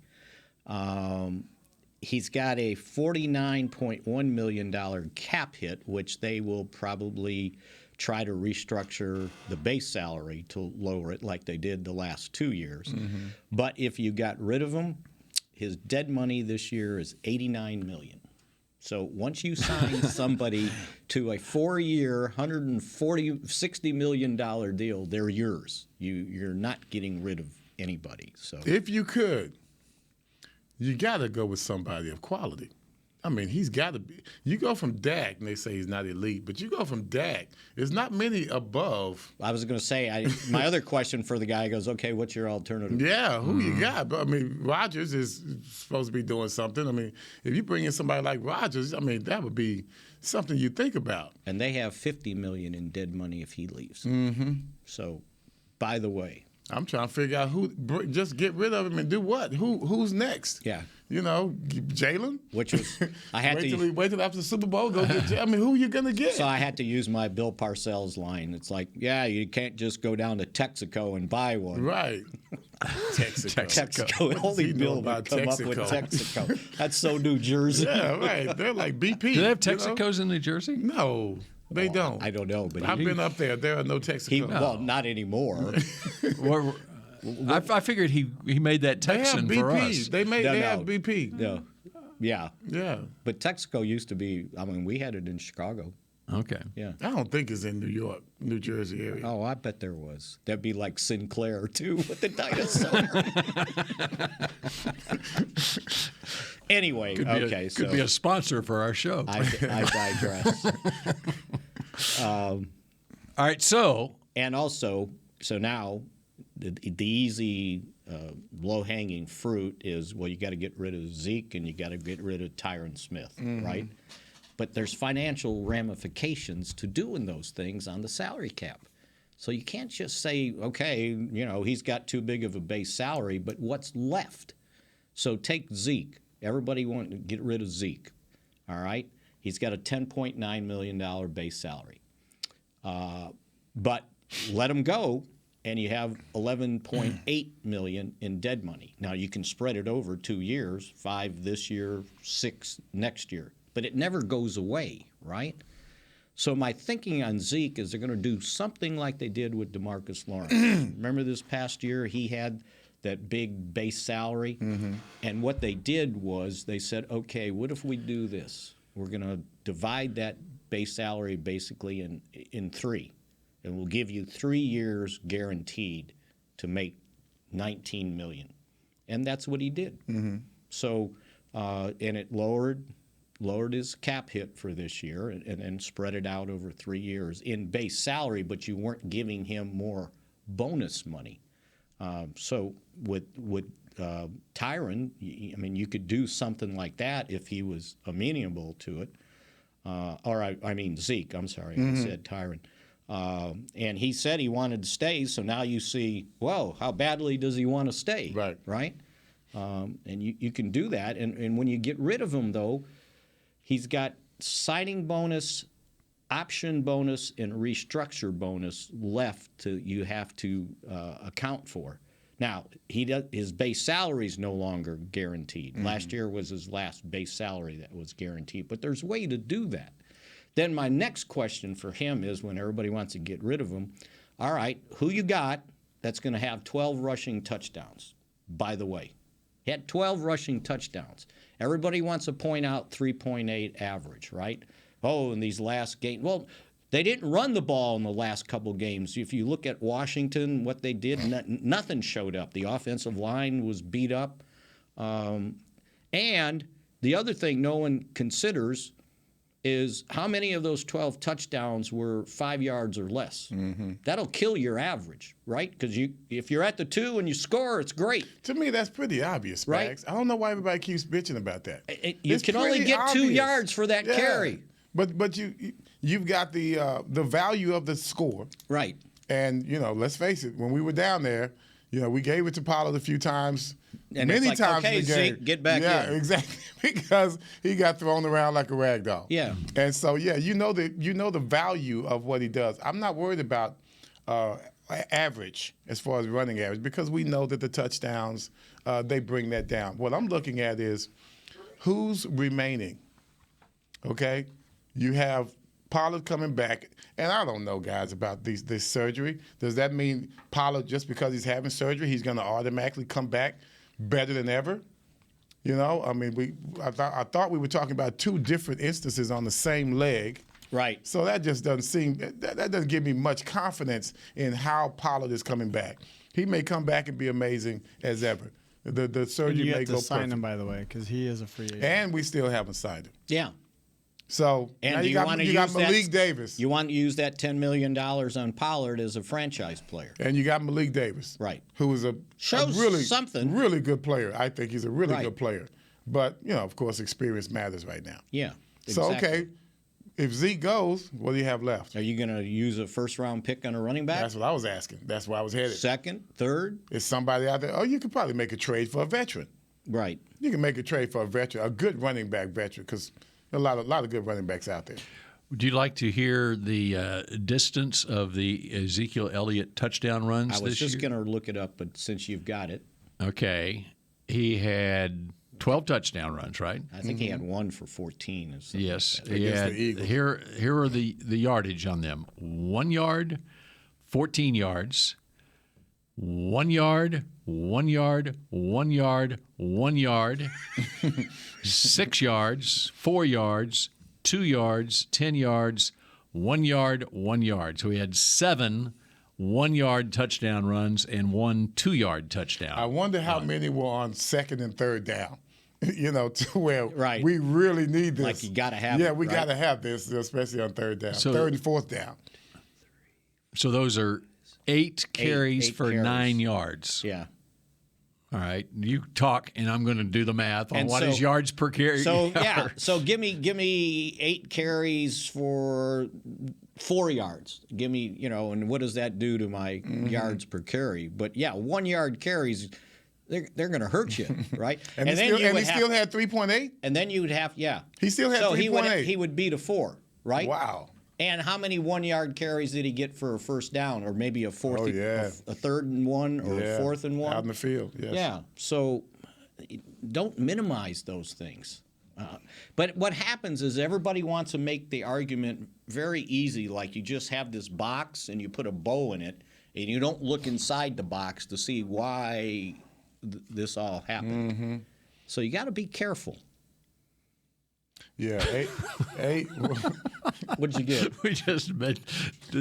He's got a $49.1 million cap hit, which they will probably try to restructure the base salary to lower it like they did the last 2 years. Mm-hmm. But if you got rid of him, his dead money this year is $89 million. So once you sign somebody to a 4-year, $60 million deal, they're yours. You're not getting rid of anybody. So if you could, you got to go with somebody of quality. I mean, he's got to be. You go from Dak, and they say he's not elite, but you go from Dak. There's not many above. I was going to say, my other question for the guy goes, okay, what's your alternative? Yeah, who you got? But I mean, Rodgers is supposed to be doing something. I mean, if you bring in somebody like Rodgers, I mean, that would be something you think about. And they have $50 million in dead money if he leaves. Mm-hmm. So, by the way, I'm trying to figure out who. Just get rid of him and do what? Who's next? Yeah. Jalen. Which was I had wait till after the Super Bowl. Go get. I mean, who are you gonna get? So I had to use my Bill Parcells line. It's like, yeah, you can't just go down to Texaco and buy one. Right. Texaco. Only Bill would come up with Texaco. That's so New Jersey. Yeah, right. They're like BP. Do they have Texacos in New Jersey? No. They don't. I don't know, but I've been up there. There are no Texacos. Well, not anymore. I figured he made that Texan for us. They have BP. No. Yeah. Yeah. But Texaco used to be, I mean, we had it in Chicago. Okay. Yeah. I don't think it's in New York, New Jersey area. Oh, I bet there was. That'd be like Sinclair, too, with the dinosaur. Anyway, could be a sponsor for our show. I digress. All right, so now the easy low-hanging fruit is, well, you got to get rid of Zeke and you got to get rid of Tyron Smith, right? But there's financial ramifications to doing those things on the salary cap. So you can't just say, okay, he's got too big of a base salary, but what's left? So take Zeke. Everybody wants to get rid of Zeke, all right? He's got a $10.9 million base salary. But let him go, and you have $11.8 million in dead money. Now, you can spread it over 2 years, 5 this year, 6 next year. But it never goes away, right? So my thinking on Zeke is they're going to do something like they did with DeMarcus Lawrence. Remember this past year he had that big base salary? And what they did was they said, okay, what if we do this? We're going to divide that base salary basically in 3. And we'll give you 3 years guaranteed to make $19 million. And that's what he did. So, and it lowered his cap hit for this year and spread it out over 3 years in base salary, but you weren't giving him more bonus money. So with Tyron, I mean, you could do something like that if he was amenable to it. I mean Zeke, I'm sorry, I said Tyron. And he said he wanted to stay, so now you see, well, how badly does he want to stay? Right? And you can do that. And when you get rid of him, though, he's got signing bonus, option bonus, and restructure bonus left you have to account for. Now, his base salary is no longer guaranteed. Last year was his last base salary that was guaranteed. But there's a way to do that. Then my next question for him is, when everybody wants to get rid of him, all right, who you got that's going to have 12 rushing touchdowns, by the way? He had 12 rushing touchdowns. Everybody wants to point out 3.8 average, right? Oh, in these last games. Well, they didn't run the ball in the last couple games. If you look at Washington, what they did, nothing showed up. The offensive line was beat up. And the other thing no one considers is how many of those 12 touchdowns were 5 yards or less. That'll kill your average, right? Because if you're at the 2 and you score, it's great. To me, that's pretty obvious, right? Max. I don't know why everybody keeps bitching about that. You can only get 2 yards for that carry. But you've got the value of the score. Right. And, let's face it, when we were down there, we gave it to Pollard a few times. And many it's like, times okay, in the game. Zeke, get back in. Yeah, exactly. Because he got thrown around like a rag doll. Yeah. And so, you know the value of what he does. I'm not worried about average as far as running average, because we know that the touchdowns, they bring that down. What I'm looking at is who's remaining. Okay? You have Pollard coming back. And I don't know, guys, about this surgery. Does that mean Pollard, just because he's having surgery, he's going to automatically come back better than ever? I mean, I thought we were talking about 2 different instances on the same leg. Right. So that just doesn't seem that doesn't give me much confidence in how Pollard is coming back. He may come back and be amazing as ever. The surgery you may have to go sign perfect. him, by the way, because he is a free agent. And we still haven't signed him. Yeah. So and now you got Malik Davis. You want to use that $10 million on Pollard as a franchise player. And you got Malik Davis. Right. Who is a really good player. I think he's a really good player. But, of course, experience matters right now. Yeah. Exactly. So, okay, if Zeke goes, what do you have left? Are you going to use a first-round pick on a running back? That's what I was asking. That's where I was headed. Second, third? Is somebody out there? Oh, you could probably make a trade for a veteran. Right. You can make a trade for a veteran, a good running back veteran, because a lot of good running backs out there. Would you like to hear the distance of the Ezekiel Elliott touchdown runs this year? I was just going to look it up, but since you've got it. Okay. He had 12 touchdown runs, right? I think he had 1 for 14 or something. Yes. Like that. He had, here are the yardage on them. 1 yard, 14 yards, 1 yard, 1 yard, 1 yard, 1 yard, 6 yards, 4 yards, 2 yards, 10 yards, 1 yard, 1 yard. So he had 7 1-yard touchdown runs and 1 2-yard touchdown. I wonder how many were on second and third down. to where Right. we really need this. Like you got to have Yeah, it, we right? got to have this, especially on third down, So- third and fourth down. So those are 8 carries eight for carries. 9 yards. Yeah. All right. You talk, and I'm going to do the math on And what is yards per carry. So yeah, so give me 8 carries for 4 yards. Give me, and what does that do to my yards per carry? But yeah, 1 yard carries, they're going to hurt you, right? And he still had 3.8. And then you would have He still had 3.8. He would beat a 4, right? Wow. And how many 1 yard carries did he get for a first down, or maybe a fourth, a third and 1, or a fourth and 1 out in the field? Yes. Yeah. So don't minimize those things. But what happens is everybody wants to make the argument very easy, like you just have this box and you put a bow in it, and you don't look inside the box to see why this all happened. Mm-hmm. So you got to be careful. Yeah, 8. What'd you get? We just did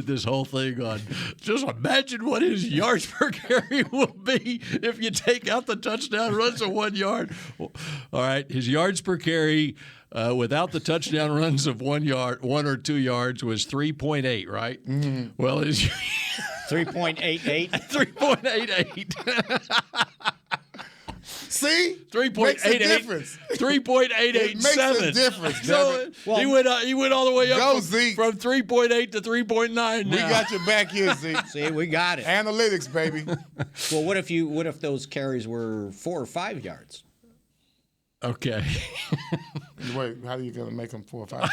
this whole thing on. Just imagine what his yards per carry will be if you take out the touchdown runs of 1 yard. All right, his yards per carry without the touchdown runs of 1 or 2 yards was 3.8, right? Mm-hmm. Well, his 3.88. 3.88. See? 3.88. 3.887. It makes a difference, So he went all the way up from 3.8 to 3.9 now. We got your back here, Zeke. See, we got it. Analytics, baby. Well, what if those carries were 4 or 5 yards? Okay. Wait, how are you going to make them 4 or 5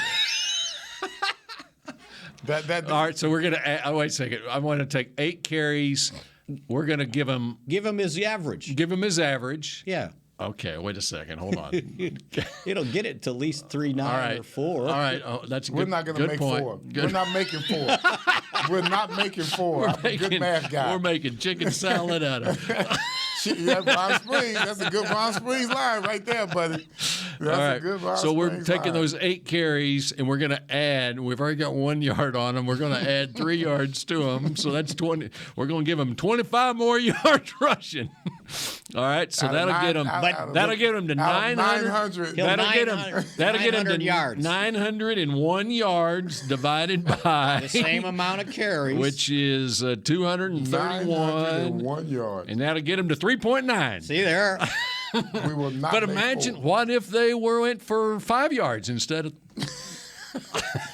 yards? All right, so we're going to wait a second. I want to take 8 carries. We're going to give him his average. Give him his average. Yeah. Okay, wait a second. Hold on. It'll get it to at least 3.9 or 4. All right. Oh, that's a good. We're not going to make point. 4. Good. We're not making 4. We're not making 4. I'm a good math guy. We're making chicken salad out of it. Ron Springs. That's a good Ron Springs line right there, buddy. That's a good Ron So we're Springs taking line. those 8 carries, and we're going to add. We've already got 1 yard on them. We're going to add 3 yards to them. So that's 20. We're going to give them 25 more yards rushing. All right. So that'll get them. That'll get them to 900. That'll get them to yards. 901 yards divided by the same amount of carries, which is 231. 901 yards. And that'll get them to 3.9. See there. We will not. But make imagine 4. what if they went for 5 yards instead of.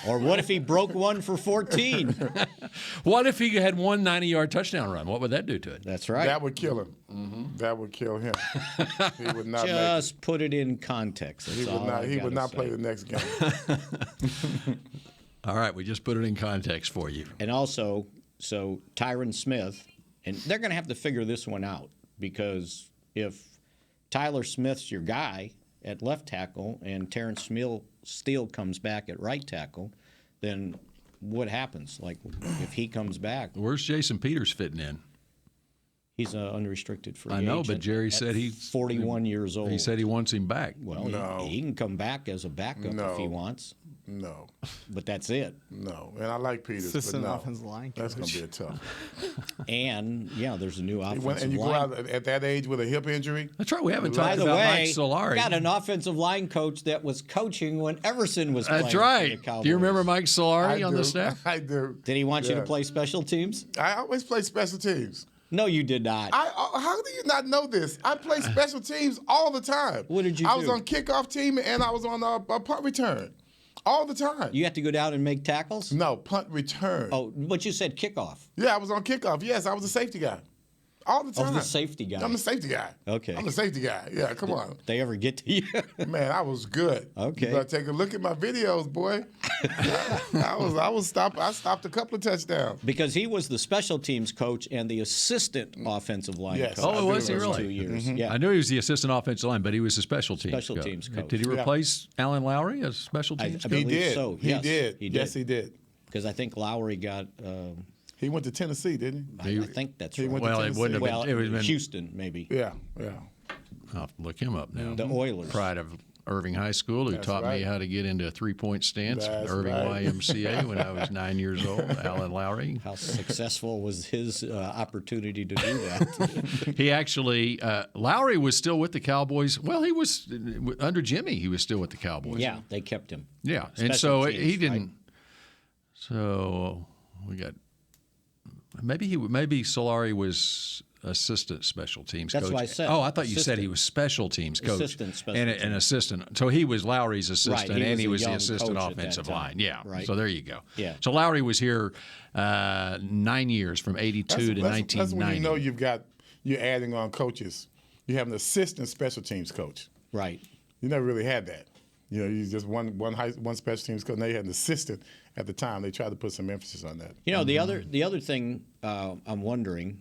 Or what if he broke one for 14? What if he had one 90-yard touchdown run? What would that do to it? That's right. That would kill him. Mm-hmm. That would kill him. He would not just put it in context. He would not play the next game. All right, we just put it in context for you. And also, so Tyron Smith, and they're going to have to figure this one out, because if Tyler Smith's your guy at left tackle and Terrence Steele comes back at right tackle, then what happens? Like, if he comes back, where's Jason Peters fitting in? He's an unrestricted free agent. I know, but Jerry at said he's 41 years old. He said he wants him back. Well, he can come back as a backup if he wants. No. But that's it. No. And I like Peters, Assistant but no. offensive line That's going coach. to be a tough. And, there's a new offensive line. And you go out at that age with a hip injury? That's right. We haven't By talked the about way, Mike Solari. Got an offensive line coach that was coaching when Everson was playing. That's right. For the Cowboys. Do you remember Mike Solari on the staff? I do. Did he want you to play special teams? I always play special teams. No, you did not. How do you not know this? I play special teams all the time. What did you do? I was on kickoff team and I was on a punt return all the time. You have to go down and make tackles? No, punt return. Oh, but you said kickoff. Yeah, I was on kickoff. Yes, I was a safety guy. All the time. Oh, the safety guy. I'm the safety guy. Okay. I'm the safety guy. Yeah, come on. They ever get to you? Man, I was good. Okay. You gotta take a look at my videos, boy. I stopped a couple of touchdowns. Because he was the special teams coach and the assistant offensive line coach. Oh, was he really? 2 years. Mm-hmm. Yeah. I knew he was the assistant offensive line, but he was a special teams coach. Did he replace Alan Lowry as special teams coach? He did. So. He did. Yes, he did. Because I think Lowry got. He went to Tennessee, didn't he? I think that's right. Went to it wouldn't have been. It was Houston, maybe. Yeah. I'll have to look him up now. The Oilers. Pride of Irving High School, who taught me how to get into a three-point stance, Irving YMCA, when I was 9 years old, Alan Lowry. How successful was his opportunity to do that? He actually, Lowry was still with the Cowboys. Well, he was, under Jimmy, he was still with the Cowboys. Yeah, they kept him. Yeah, Special and so teams, he didn't. right? So we got, maybe Solari was assistant special teams coach. That's what I said. Oh, I thought you said he was special teams coach. Assistant special and teams. An assistant. So he was Lowry's assistant, Right, and he was the young assistant coach at offensive that time. line. Yeah. Right. So there you go. Yeah. So Lowry was here 9 years, from 82 to 1990. That's when you know you're adding on coaches. You have an assistant special teams coach. Right. You never really had that. You know, you just one special teams coach. Now you had an assistant at the time. They tried to put some emphasis on that. You know, the other thing I'm wondering,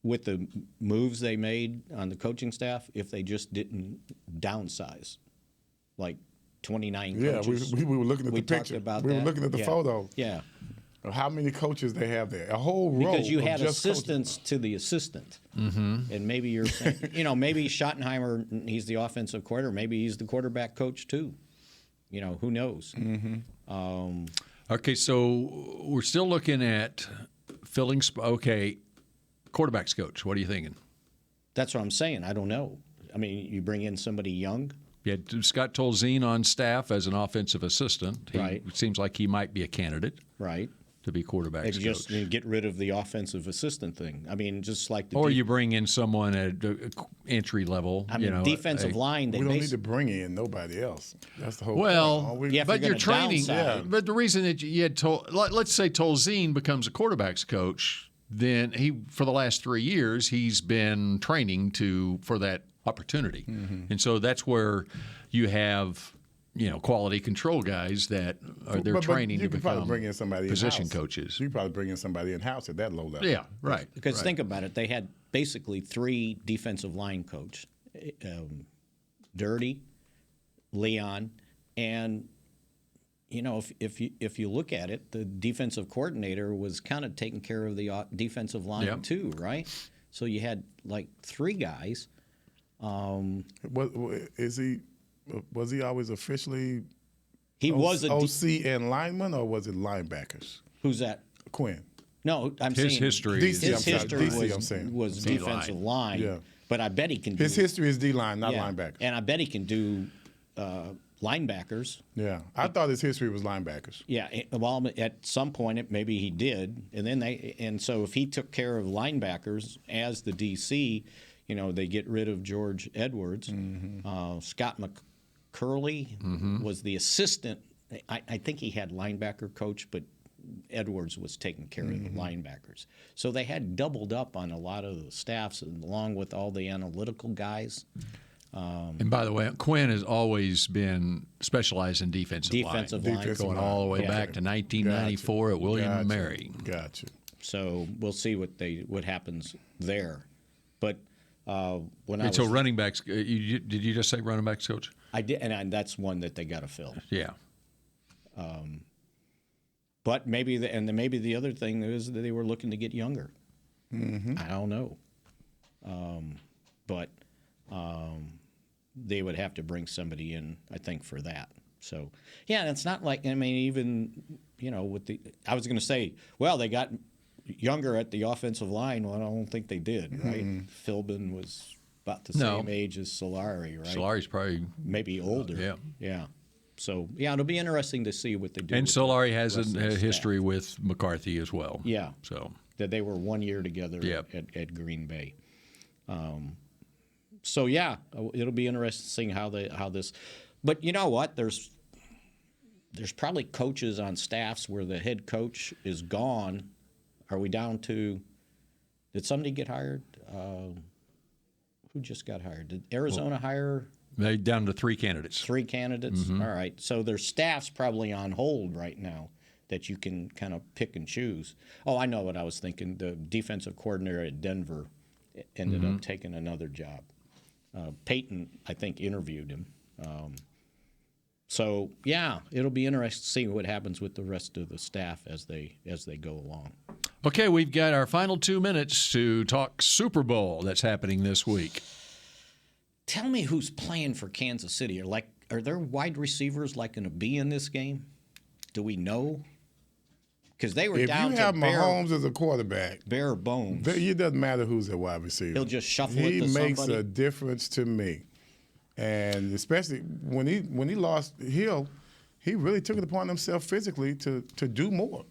with the moves they made on the coaching staff, if they just didn't downsize, like 29 coaches. Yeah, we were looking at the talked picture. about we that. were looking at the photo. Yeah. Of how many coaches they have there? A whole row. Because you of had just assistants to the assistant. Mm-hmm. And maybe you're saying, maybe Shottenheimer, he's the offensive coordinator. Maybe he's the quarterback coach too. Who knows? Mm-hmm. Okay, so we're still looking at filling. Okay, quarterbacks coach. What are you thinking? That's what I'm saying. I don't know. I mean, you bring in somebody young. Yeah, Scott Tolzien on staff as an offensive assistant. It seems like he might be a candidate. Right. To be quarterbacks coach. Just get rid of the offensive assistant thing. I mean, just like the. Or you bring in someone at entry level. I mean, defensive line. We don't need to bring in nobody else. That's the whole. Well, point. but you're training. Downside. But the reason that you had let's say Tolzien becomes a quarterbacks coach, then for the last 3 years he's been training for that opportunity, and so that's where you have. Quality control guys that they're training to become bring in somebody position in-house. coaches. You probably bring in somebody in-house at that low level. Yeah, right. Because think about it. They had basically 3 defensive line coaches, Dirty, Leon, and if you look at it, the defensive coordinator was kind of taking care of the defensive line too, right? So you had like 3 guys. Was he always officially? He was a OC and lineman, or was it linebackers? Who's that? Quinn. No, I'm his saying history. His history DC, was defensive line. Yeah. But I bet he can. His history is D-line, not linebackers. And I bet he can do linebackers. Yeah, I thought his history was linebackers. Yeah, well, at some point maybe he did, and so if he took care of linebackers as the DC, they get rid of George Edwards. Mm-hmm. Scott McCurley was the assistant. I think he had linebacker coach, but Edwards was taking care of the linebackers. So they had doubled up on a lot of the staffs, along with all the analytical guys. And by the way, Quinn has always been specialized in defensive line. Going all the way back to 1994 at William & Mary. Gotcha. So we'll see what happens there. But so running backs, did you just say running backs coach? I did, and that's one that they got to fill. Yeah. But maybe the other thing is that they were looking to get younger. Mm-hmm. I don't know. But they would have to bring somebody in, I think, for that. So, yeah, it's not like, even, I was going to say, well, they got younger at the offensive line. Well, I don't think they did, right? Philbin was about the same age as Solari, right? Solari's probably maybe older. Yeah. So, it'll be interesting to see what they do. And Solari has a history with McCarthy as well. Yeah. So that they were 1 year together at Green Bay. So it'll be interesting seeing how this. But you know what? There's probably coaches on staffs where the head coach is gone. Are we down to? Did somebody get hired? Who just got hired? Did Arizona hire? They down to 3 candidates. 3 candidates? Mm-hmm. All right. So their staff's probably on hold right now that you can kind of pick and choose. Oh, I know what I was thinking. The defensive coordinator at Denver ended up taking another job. Peyton, I think, interviewed him. So, it'll be interesting to see what happens with the rest of the staff as they go along. Okay, we've got our final 2 minutes to talk Super Bowl that's happening this week. Tell me who's playing for Kansas City. Are there wide receivers going to be in this game? Do we know? Because they were down to If you have Mahomes as a quarterback, bare bones. It doesn't matter who's a wide receiver. He'll just shuffle it to somebody. He makes a difference to me. And especially when he lost Hill, he really took it upon himself physically to do more.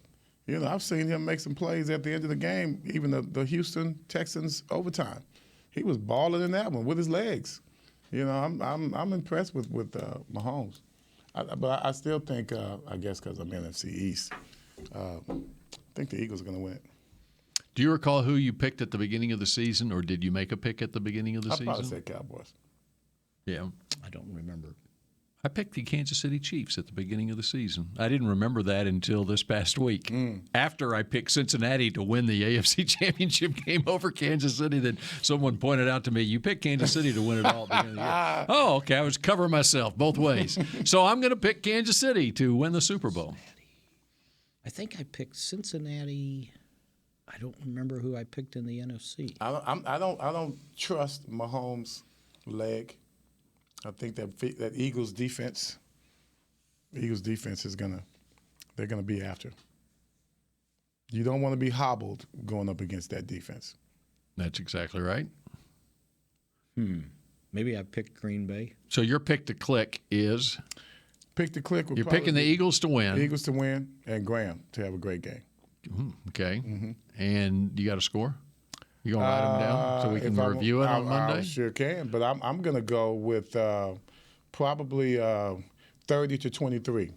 You know, I've seen him make some plays at the end of the game, even the Houston Texans overtime. He was balling in that one with his legs. You know, I'm impressed with Mahomes. But I still think, I guess because I'm NFC East, I think the Eagles are going to win it. Do you recall who you picked at the beginning of the season, or did you make a pick at the beginning of the season? I'd probably say Cowboys. Yeah. I don't remember. I picked the Kansas City Chiefs at the beginning of the season. I didn't remember that until this past week. After I picked Cincinnati to win the AFC Championship game over Kansas City, then someone pointed out to me, you picked Kansas City to win it all at the beginning of the year. Oh, okay. I was covering myself both ways. So I'm going to pick Kansas City to win the Super Bowl. I think I picked Cincinnati. I don't remember who I picked in the NFC. I don't trust Mahomes' leg. I think that Eagles defense is they're gonna be after. You don't want to be hobbled going up against that defense. That's exactly right. Maybe I picked Green Bay. So your pick to click is? Pick to click. You're picking the Eagles to win. Eagles to win and Graham to have a great game. Okay. And you got a score? You gonna write them down so we can review it on Monday? I sure can, but I'm gonna go with probably 30-23.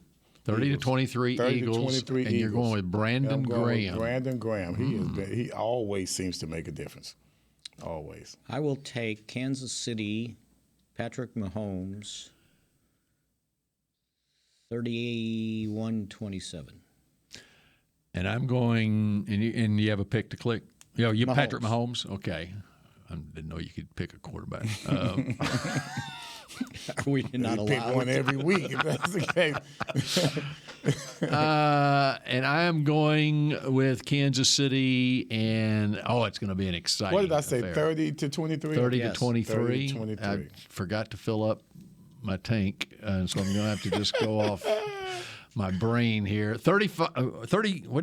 30-23 Eagles. And you're going with Brandon Graham. Brandon Graham. He always seems to make a difference. Always. I will take Kansas City, Patrick Mahomes, 31-27. And I'm going, and you have a pick to click? You Mahomes. Patrick Mahomes? Okay. I didn't know you could pick a quarterback. Are we not allowed? Pick one every week if that's the case. And I am going with Kansas City, and it's going to be an exciting What did I say, affair. 30-23? 30-23. 30-23. I forgot to fill up my tank, so I'm going to have to just go off my brain here. 30, what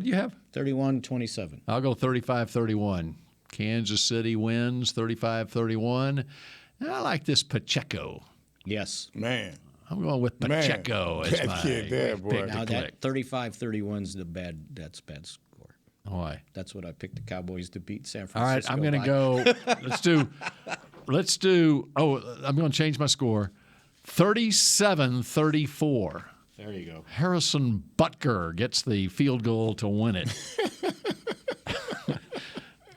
do you have? 31-27. I'll go 35-31. Kansas City wins 35-31. I like this Pacheco. Yes. Man. I'm going with Pacheco as that my kid there, boy. pick to Now click. that 35-31's that's bad score. Why? That's what I picked the Cowboys to beat San All right, Francisco. I'm going to go. Let's do. I'm going to change my score. 37-34. There you go. Harrison Butker gets the field goal to win it.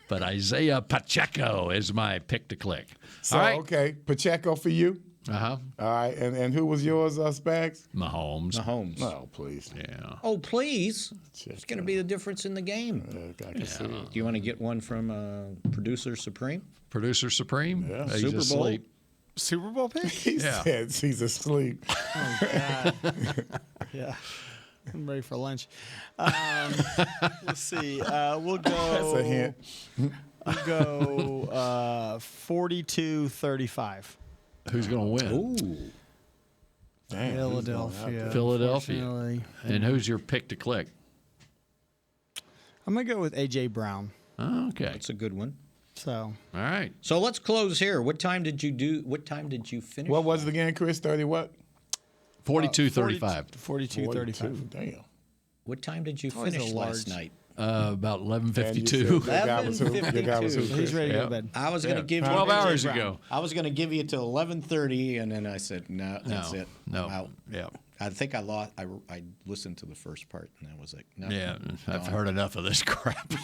But Isaiah Pacheco is my pick to click. So, all right. Okay, Pacheco for you. Uh-huh. All right, and who was yours, Spags? Mahomes. Oh, please. Yeah. Oh, please. It's going to be the difference in the game. I can see it. Do you want to get one from Producer Supreme? Producer Supreme? Yeah. He's Super Bowl? asleep. Super Bowl pick? He said he's asleep. Oh, God. Yeah. I'm ready for lunch. Let's see. We'll go. That's a hint. We'll go 42-35. Who's going to win? Ooh. Damn, Philadelphia. And who's your pick to click? I'm going to go with A.J. Brown. Oh, okay. That's a good one. So. All right. So let's close here. What time did you finish? What was it again, Chris? 30 what? 42-35. 42-35. Damn. What time did you finish last night? About 11:52. 11:52. He's ready to go to bed. I was going to give you 12 hours ago. I was going to give you till 11:30, and then I said, "No, that's it. No. I'm out." Yeah. I think I lost. I listened to the first part, and I was like, "No." Yeah, I've heard enough of this crap.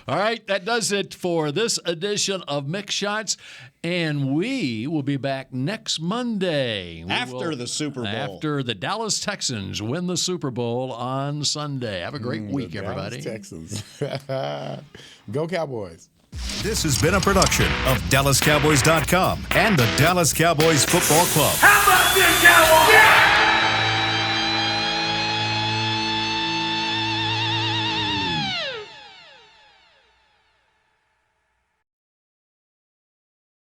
All right, that does it for this edition of Mick Shots, and we will be back next Monday. After the Super Bowl. After the Dallas Texans win the Super Bowl on Sunday. Have a great week, everybody. Dallas Texans. Go Cowboys. This has been a production of DallasCowboys.com and the Dallas Cowboys Football Club. How about this, Cowboys? Yeah!